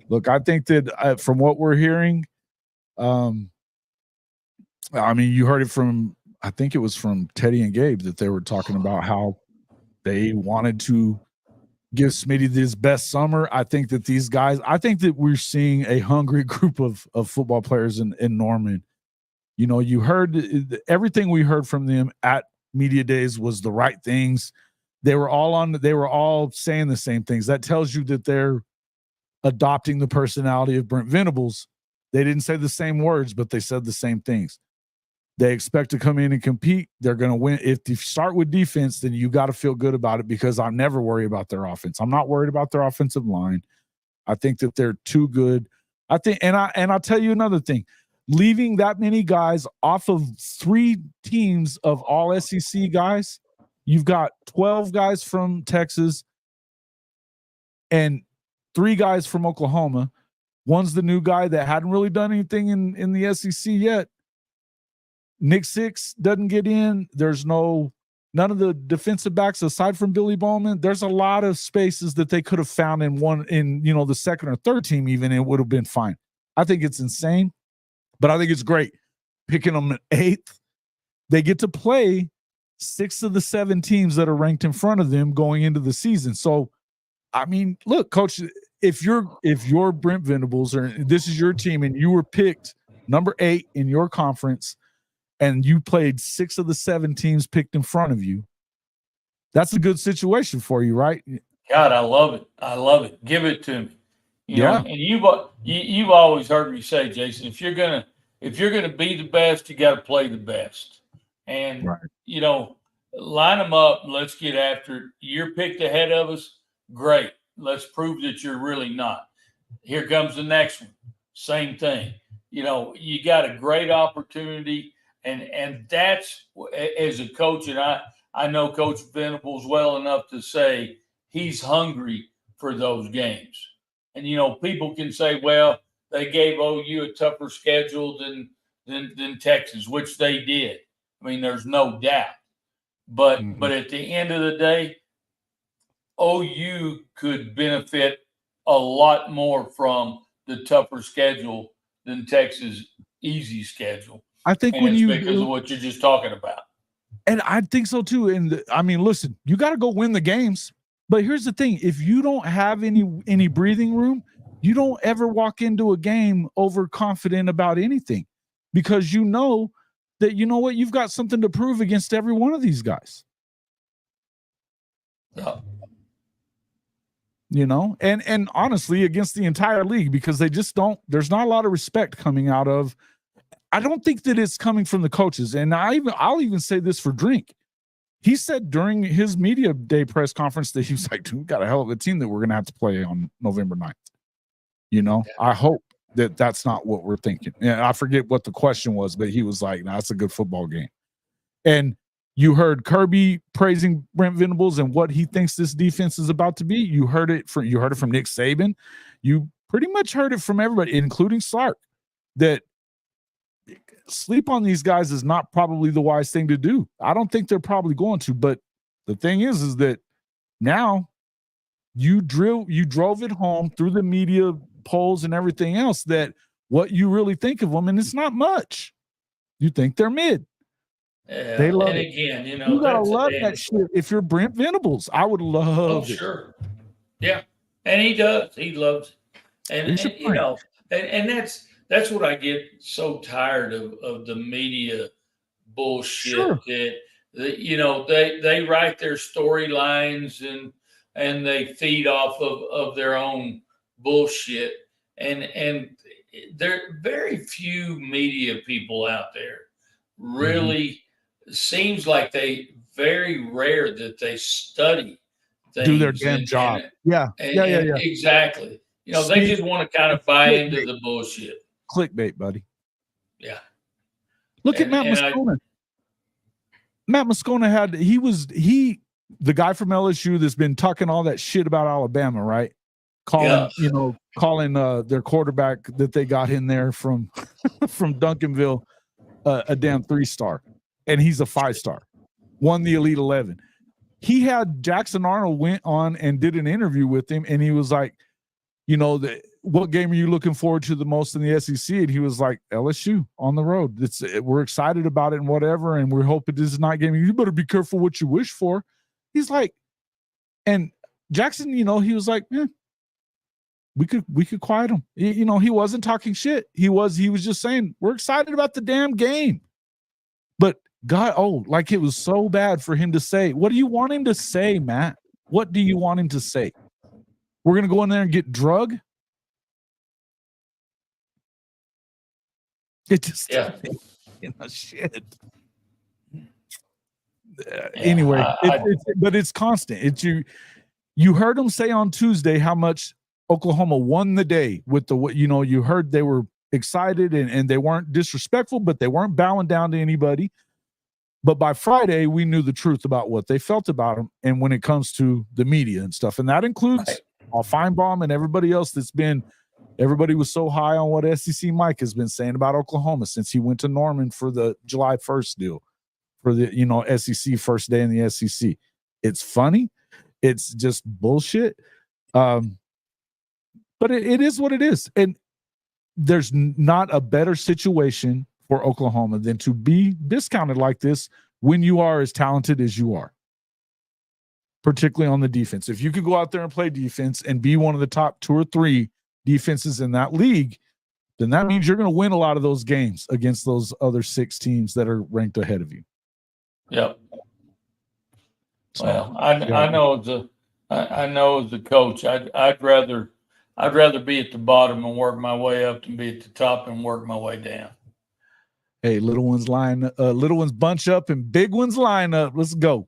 Look, I think that from what we're hearing, I mean, you heard it from, I think it was from Teddy and Gabe, that they were talking about how they wanted to give Smitty his best summer. I think that these guys, I think that we're seeing a hungry group of football players in Norman. You know, you heard everything we heard from them at media days was the right things. They were all saying the same things. That tells you that they're adopting the personality of Brent Venables. They didn't say the same words, but they said the same things. They expect to come in and compete. They're going to win. If you start with defense, then you got to feel good about it, because I never worry about their offense. I'm not worried about their offensive line. I think that they're too good. I think, and I'll tell you another thing. Leaving that many guys off of 3 teams of all SEC guys, you've got 12 guys from Texas and 3 guys from Oklahoma. One's the new guy that hadn't really done anything in the SEC yet. Nick Six doesn't get in. There's none of the defensive backs aside from Billy Bowman. There's a lot of spaces that they could have found in the second or third team, even, and it would have been fine. I think it's insane, but I think it's great. Picking them at 8th, they get to play 6 of the 7 teams that are ranked in front of them going into the season. So, I mean, look, coach, if you're Brent Venables, or this is your team and you were picked number 8 in your conference, and you played 6 of the 7 teams picked in front of you, that's a good situation for you, right? God, I love it. I love it. Give it to me. You know, and you've always heard me say, Jason, if you're gonna be the best, you got to play the best. And you know, line them up. Let's get after it. You're picked ahead of us. Great. Let's prove that you're really not. Here comes the next one. Same thing. You know, you got a great opportunity. And that's, as a coach, and I know Coach Venables well enough to say he's hungry for those games. And, you know, people can say, well, they gave OU a tougher schedule than Texas, which they did. I mean, there's no doubt. But at the end of the day, OU could benefit a lot more from the tougher schedule than Texas' easy schedule. I think because of what you're just talking about. And I think so too. And I mean, listen, you got to go win the games. But here's the thing. If you don't have any breathing room, You don't ever walk into a game overconfident about anything because you know that, you know what, you've got something to prove against every one of these guys. Yeah. You know, and honestly, against the entire league, because they just don't, there's not a lot of respect coming out of, I don't think that it's coming from the coaches. And I'll even say this for Drink. He said during his media day press conference that he was like, dude, we got a hell of a team that we're going to have to play on November 9th. You know, I hope that that's not what we're thinking. And I forget what the question was, but he was like, no, that's a good football game. And you heard Kirby praising Brent Venables and what he thinks this defense is about to be. You heard it from Nick Saban. You pretty much heard it from everybody, including Sark, that sleep on these guys is not probably the wise thing to do. I don't think they're probably going to, but the thing is that now you drove it home through the media polls and everything else that what you really think of them, and it's not much. You think they're mid. Yeah, they love and it. Again, you know, You gotta love that shit. If you're Brent Venables, I would love it. Sure. Yeah. And he does. He loves it. And you know, and that's what I get so tired of the media bullshit. Sure. That you know, they write their storylines and they feed off of their own bullshit. And there are very few media people out there really seems like they very rare that they study things, do their damn job. Yeah. Exactly. You know, they just want to kind of buy into the bullshit. Clickbait, buddy. Yeah. Look at Matt Moscona. Matt Moscona had the guy from LSU that's been talking all that shit about Alabama, right? Calling their quarterback that they got in there from Duncanville a damn 3-star, and he's a 5-star, won the Elite 11. He had Jackson Arnold went on and did an interview with him, and he was like, you know, what game are you looking forward to the most in the SEC? And he was like, LSU on the road. We're excited about it and whatever, and we're hoping this is not game. You better be careful what you wish for. He's like, and Jackson, you know, he was like, we could quiet him. You know, he wasn't talking shit. He was just saying, we're excited about the damn game. But God, like it was so bad for him to say. What do you want him to say, Matt? What do you want him to say? We're going to go in there and get drug? It just, you know, shit. Anyway, but it's constant. It's you heard him say on Tuesday how much Oklahoma won the day with you heard they were excited and they weren't disrespectful, but they weren't bowing down to anybody. But by Friday, we knew the truth about what they felt about them. And when it comes to the media and stuff, and that includes Feinbaum and everybody else everybody was so high on what SEC Mike has been saying about Oklahoma since he went to Norman for the July 1st deal for the, SEC first day in the SEC. It's funny. It's just bullshit. But it is what it is. And there's not a better situation for Oklahoma than to be discounted like this when you are as talented as you are, particularly on the defense. If you could go out there and play defense and be one of the top 2 or 3 defenses in that league, then that means you're going to win a lot of those games against those other 6 teams that are ranked ahead of you. Yep. So, well, I know as a coach, I'd rather be at the bottom and work my way up than be at the top and work my way down. Hey, little ones bunch up and big ones line up. Let's go.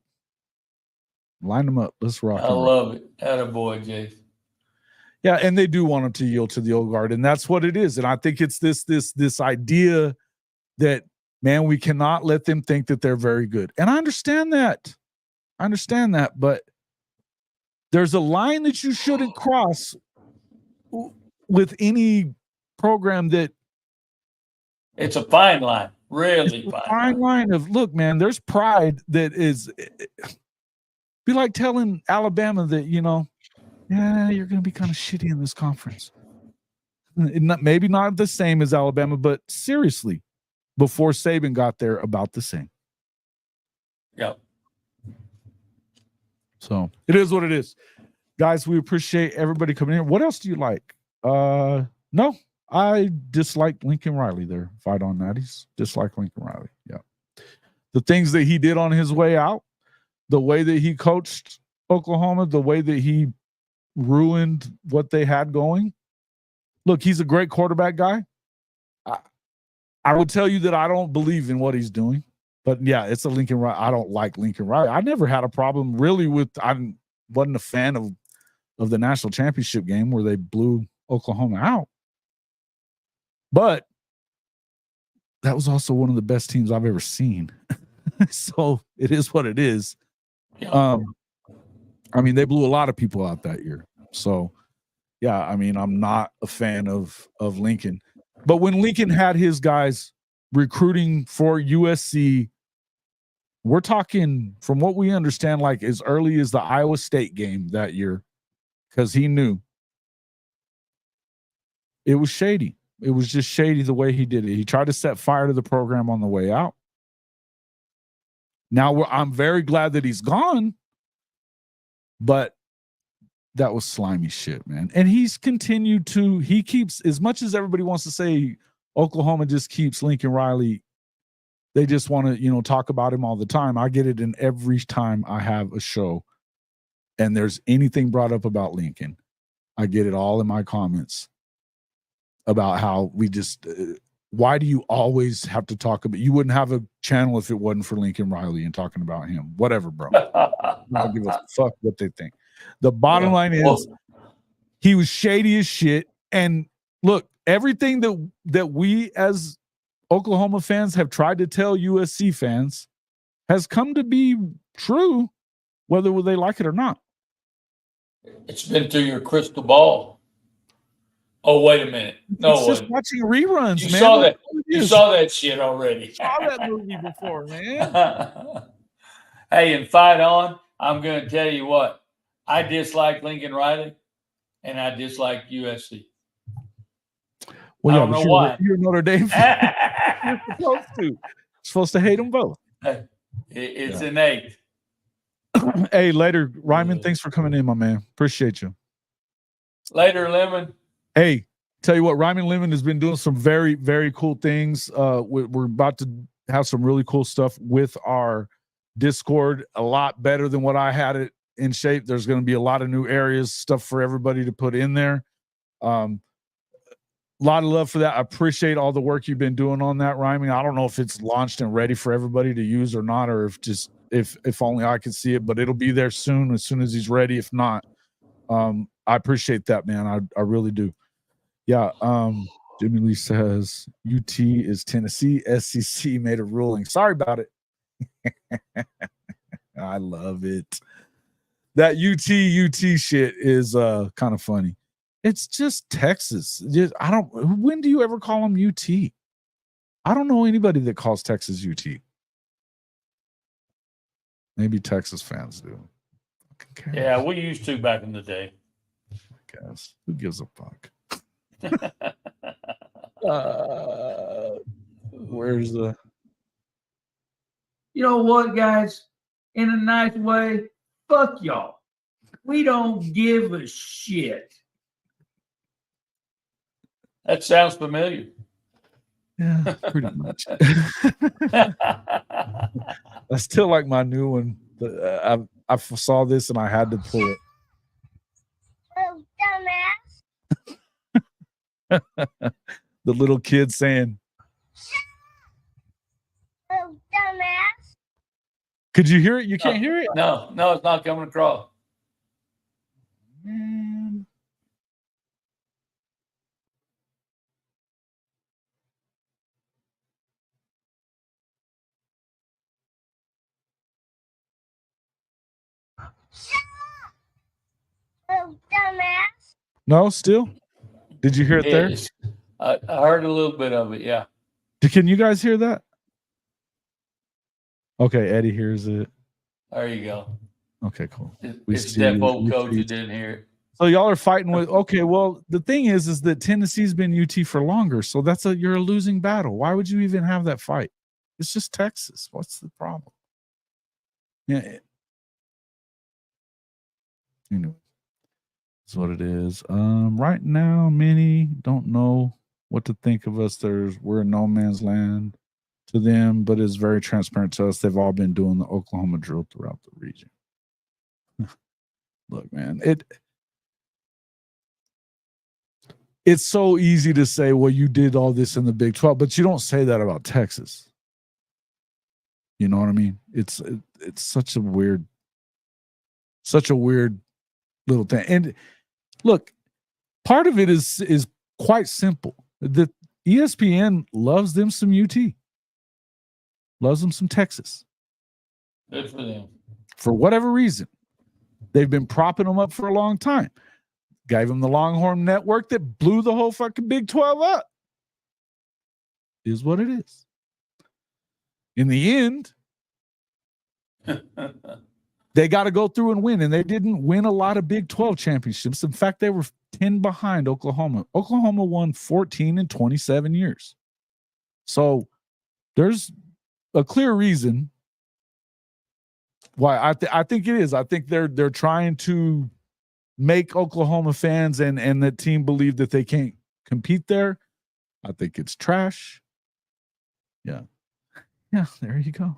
Line them up. Let's rock. I love it. Attaboy, Jason. Yeah, and they do want them to yield to the old guard, and that's what it is. And I think it's this idea that, man, we cannot let them think that they're very good. And I understand that. But there's a line that you shouldn't cross with any program that. It's a fine line, really fine line of, look, man, there's pride that is be like telling Alabama that, you're going to be kind of shitty in this conference. Maybe not the same as Alabama, but seriously, before Saban got there, about the same. Yep. So it is what it is. Guys, we appreciate everybody coming in. What else do you like? No, I dislike Lincoln Riley there. Fight on Natties. Dislike Lincoln Riley. Yeah. The things that he did on his way out, the way that he coached Oklahoma, the way that he ruined what they had going. Look, he's a great quarterback guy. I would tell you that I don't believe in what he's doing. But yeah, it's a Lincoln Riley. I don't like Lincoln Riley. I never had a problem really with, I wasn't a fan of the national championship game where they blew Oklahoma out. But that was also one of the best teams I've ever seen. So it is what it is. Yeah. I mean, they blew a lot of people out that year. So yeah, I mean, I'm not a fan of Lincoln. But when Lincoln had his guys recruiting for USC, we're talking, from what we understand, like as early as the Iowa State game that year, because he knew it was shady. It was just shady the way he did it. He tried to set fire to the program on the way out. Now I'm very glad that he's gone, but that was slimy shit, man. And he's continued to, he keeps, as much as everybody wants to say Oklahoma just keeps Lincoln Riley, they just want to, talk about him all the time. I get it in every time I have a show and there's anything brought up about Lincoln. I get it all in my comments about how we just, why do you always have to talk about, you wouldn't have a channel if it wasn't for Lincoln Riley and talking about him. Whatever, bro. I don't give a fuck what they think. The bottom line is he was shady as shit. And look, everything that we as Oklahoma fans have tried to tell USC fans has come to be true, whether they like it or not. It's been through your crystal ball. Oh, wait a minute. No, it's just watching reruns, you man. saw that. You saw that shit already. Saw that movie before, man. Hey, and fight on. I'm going to tell you what. I dislike Lincoln Riley, and I dislike USC. Well, I don't know why. You're a Notre Dame fan. You're supposed to hate them both. It's innate. Hey, later, Ryman. Thanks for coming in, my man. Appreciate you. Later, Lemon. Hey, tell you what, Ryman Lemon has been doing some very, very cool things. We're about to have some really cool stuff with our Discord. A lot better than what I had it in shape. There's going to be a lot of new areas, stuff for everybody to put in there. A lot of love for that. I appreciate all the work you've been doing on that, Ryman. I don't know if it's launched and ready for everybody to use or not, or if only I could see it, but it'll be there soon as he's ready. If not, I appreciate that, man. I really do. Yeah. Jimmy Lee says UT is Tennessee. SEC made a ruling. Sorry about it. I love it. That UT shit is kind of funny. It's just Texas. When do you ever call them UT? I don't know anybody that calls Texas UT. Maybe Texas fans do. Yeah, we used to back in the day. I guess. Who gives a fuck? Where's the... You know what, guys? In a nice way, fuck y'all. We don't give a shit. That sounds familiar. Yeah, pretty much. I still like my new one. I saw this and I had to pull it. Oh, dumbass. The little kid saying, Oh, dumbass. could you hear it? You can't hear it? No, it's not coming across. Man. Oh, dumbass. No, still? Did you hear it there? Yes. I heard a little bit of it, yeah. Can you guys hear that? Okay, Eddie hears it. There you go. Okay, cool. It's that old coach who didn't hear it. So y'all are fighting with, okay, well, the thing is that Tennessee's been UT for longer, so you're a losing battle. Why would you even have that fight? It's just Texas. What's the problem? Yeah. Anyway. That's what it is. Right now, many don't know what to think of us. We're in no man's land to them, but it's very transparent to us. They've all been doing the Oklahoma drill throughout the region. Look, man, it's so easy to say, well, you did all this in the Big 12, but you don't say that about Texas. You know what I mean? It's such a weird little thing. And look, part of it is quite simple. The ESPN loves them some UT, loves them some Texas. Good for them. For whatever reason, they've been propping them up for a long time. Gave them the Longhorn Network that blew the whole fucking Big 12 up. Is what it is. In the end, they got to go through and win, and they didn't win a lot of Big 12 championships. In fact, they were 10 behind Oklahoma. Oklahoma won 14 in 27 years. So there's a clear reason why I think it is. I think they're trying to make Oklahoma fans and the team believe that they can't compete there. I think it's trash. Yeah. Yeah, there you go.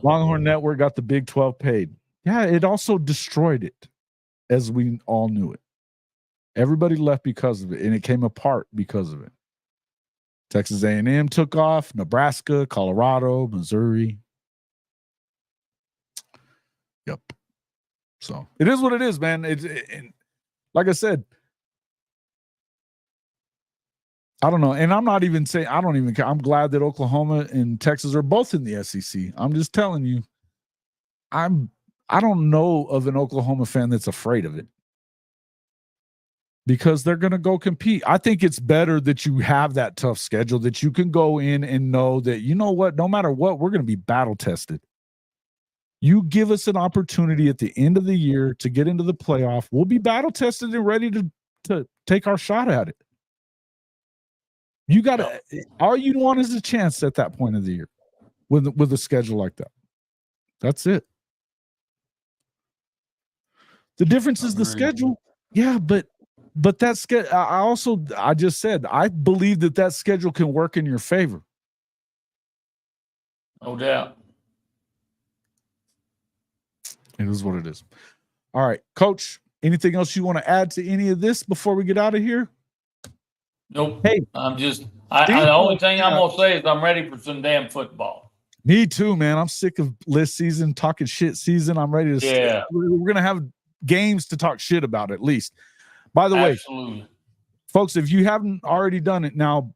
Longhorn Network got the Big 12 paid. Yeah, it also destroyed it, as we all knew it. Everybody left because of it, and it came apart because of it. Texas A&M took off, Nebraska, Colorado, Missouri. Yep. So it is what it is, man. Like I said, I don't know. And I'm not even saying, I don't even care. I'm glad that Oklahoma and Texas are both in the SEC. I'm just telling you, I don't know of an Oklahoma fan that's afraid of it, because they're going to go compete. I think it's better that you have that tough schedule, that you can go in and know that, you know what, no matter what, we're going to be battle tested. You give us an opportunity at the end of the year to get into the playoff. We'll be battle tested and ready to take our shot at it. You got to, all you want is a chance at that point of the year with a schedule like that. That's it. The difference is the schedule. Yeah, but that schedule, I just said, I believe that schedule can work in your favor. No doubt. It is what it is. All right, Coach, anything else you want to add to any of this before we get out of here? Nope. Hey, the only thing I'm going to say is I'm ready for some damn football. Me too, man. I'm sick of list season, talking shit season. I'm ready to. Yeah. We're going to have games to talk shit about at least. By the way, folks, if you haven't already done it now,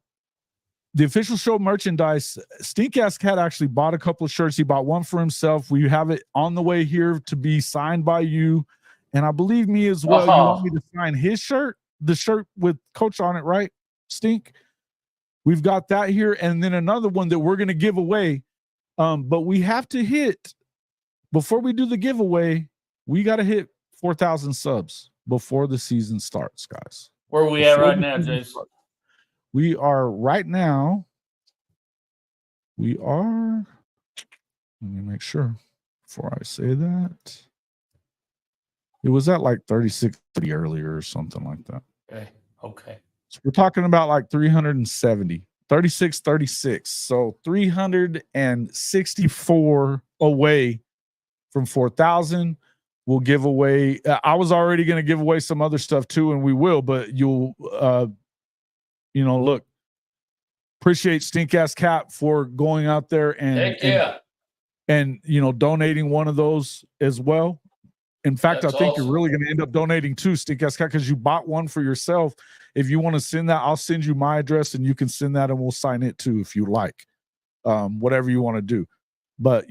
the official show merchandise, Stink Ass Cat actually bought a couple of shirts. He bought one for himself. We have it on the way here to be signed by you. And I believe me as well. You want me to sign his shirt, the shirt with Coach on it, right? Stink. We've got that here. And then another one that we're going to give away. But we have to hit, before we do the giveaway, we got to hit 4,000 subs before the season starts, guys. Where are we at right now, Jason? We are right now. We are. Let me make sure before I say that. It was at like 36 earlier or something like that. Okay. So we're talking about like 370, 36. So 364 away from 4,000. We'll give away. I was already going to give away some other stuff too, and we will, but you'll, look, appreciate Stink Ass Cat for going out there and donating one of those as well. In fact, That's I think awesome. you're really going to end up donating two, Stink Ass Cat, because you bought one for yourself. If you want to send that, I'll send you my address and you can send that and we'll sign it too if you like. Whatever you want to do. But,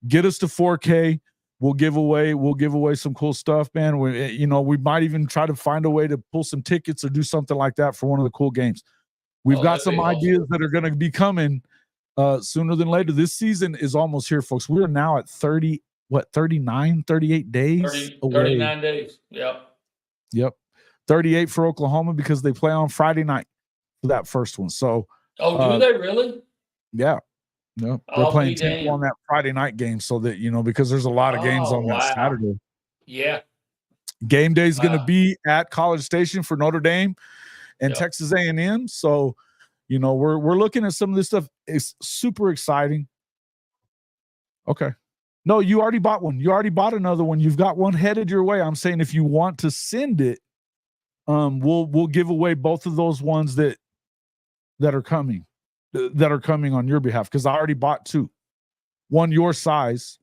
get us to 4K. We'll give away some cool stuff, man. We might even try to find a way to pull some tickets or do something like that for one of the cool games. We've got some ideas that are going to be coming sooner than later. This season is almost here, folks. We are now at 38 days away. 39 days. Yep. 38 for Oklahoma because they play on Friday night for that first one. So do they really? Yeah. Nope. They're I'll playing be Temple damned. on that Friday night game, so that because there's a lot of games Oh, on that wow. Saturday. Yeah. Game day is going to Wow. be at College Station for Notre Dame and Yep. Texas A&M. So, we're looking at some of this stuff. It's super exciting. Okay. No, you already bought one. You already bought another one. You've got one headed your way. I'm saying if you want to send it, we'll give away both of those ones that are coming on your behalf, because I already bought two. One your size.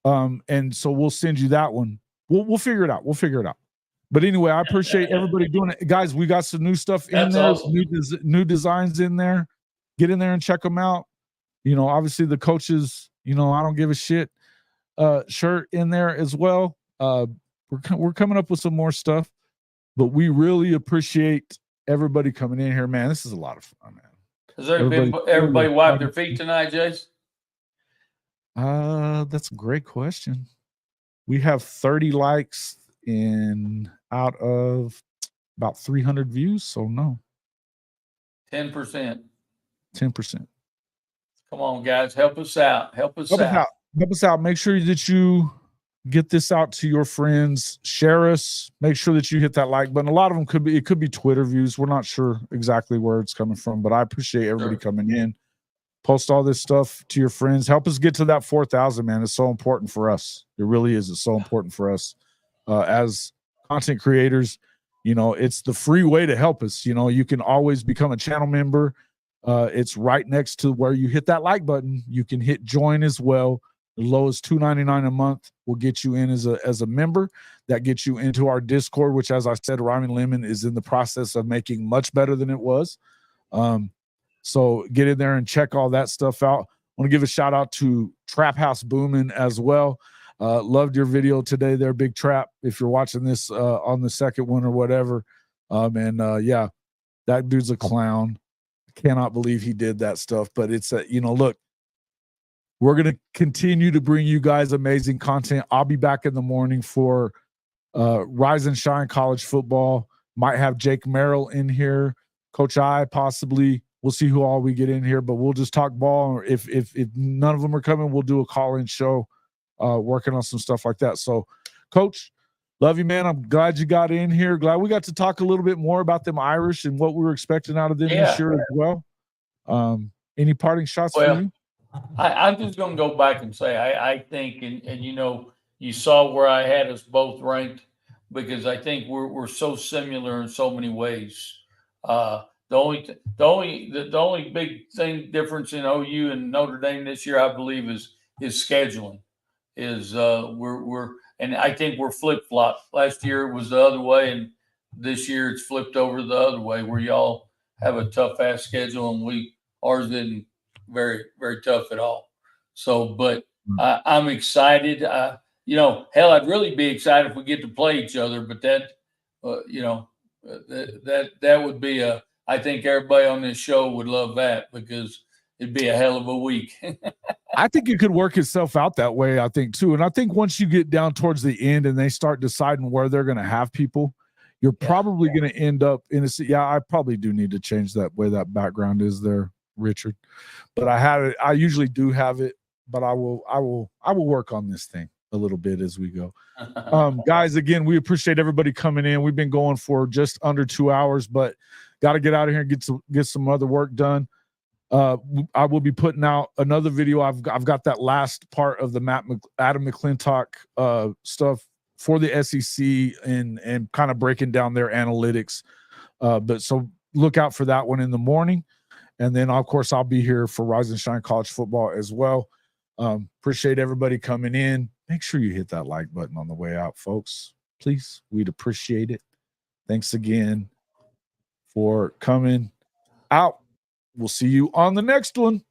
And so we'll send you that one. We'll figure it out. But anyway, I appreciate everybody doing it. Guys, we got some new stuff in That's there, awesome. new designs in there. Get in there and check them out. Obviously the coaches, I don't give a shit shirt in there as well. We're coming up with some more stuff, but we really appreciate everybody coming in here, man. This is a lot of fun, man. Has everybody wiped their feet tonight, Jason? That's a great question. We have 30 likes out of about 300 views, so no. 10%. 10%. Come on, guys, help us out. Help us out. Make sure that you get this out to your friends. Share us. Make sure that you hit that like button. A lot of them could be Twitter views. We're not sure exactly where it's coming from, but I appreciate everybody coming in. Post all this stuff to your friends. Help us get to that 4,000, man. It's so important for us. It really is. It's so important for us as content creators. It's the free way to help us. You can always become a channel member. It's right next to where you hit that like button. You can hit join as well. The low is $2.99 a month. Will get you in as a member. That gets you into our Discord, which, as I said, Rhyme and Lemon is in the process of making much better than it was. So get in there and check all that stuff out. I want to give a shout out to Trap House Boomin' as well. Loved your video today there, Big Trap. If you're watching this on the second one or whatever. Yeah, that dude's a clown. I cannot believe he did that stuff. But it's look, we're going to continue to bring you guys amazing content. I'll be back in the morning for Rise and Shine College Football. Might have Jake Merrill in here, Coach I possibly. We'll see who all we get in here, but we'll just talk ball. If none of them are coming, we'll do a call-in show, working on some stuff like that. So, Coach, love you, man. I'm glad you got in here. Glad we got to talk a little bit more about them Irish and what we were expecting out of them this year as well. Any parting shots for you? I'm just going to go back and say I think, and you saw where I had us both ranked, because I think we're so similar in so many ways. The only big thing difference in OU and Notre Dame this year, I believe, is scheduling. And I think we're flip flop. Last year it was the other way, and this year it's flipped over the other way, where y'all have a tough ass schedule and ours isn't very, very tough at all. So, but I'm excited. Hell, I'd really be excited if we get to play each other, but that would be I think everybody on this show would love that, because it'd be a hell of a week. I think it could work itself out that way, I think, too. And I think once you get down towards the end and they start deciding where they're going to have people, you're probably going to end up in I probably do need to change that way that background is there, Richard. But I usually do have it, but I will work on this thing a little bit as we go. Guys, again, we appreciate everybody coming in. We've been going for just under 2 hours, but got to get out of here and get some other work done. I will be putting out another video. I've got that last part of the Adam McClintock stuff for the SEC and kind of breaking down their analytics. But so look out for that one in the morning. And then, of course, I'll be here for Rise and Shine College Football as well. Appreciate everybody coming in. Make sure you hit that like button on the way out, folks. Please, we'd appreciate it. Thanks again for coming out. We'll see you on the next one.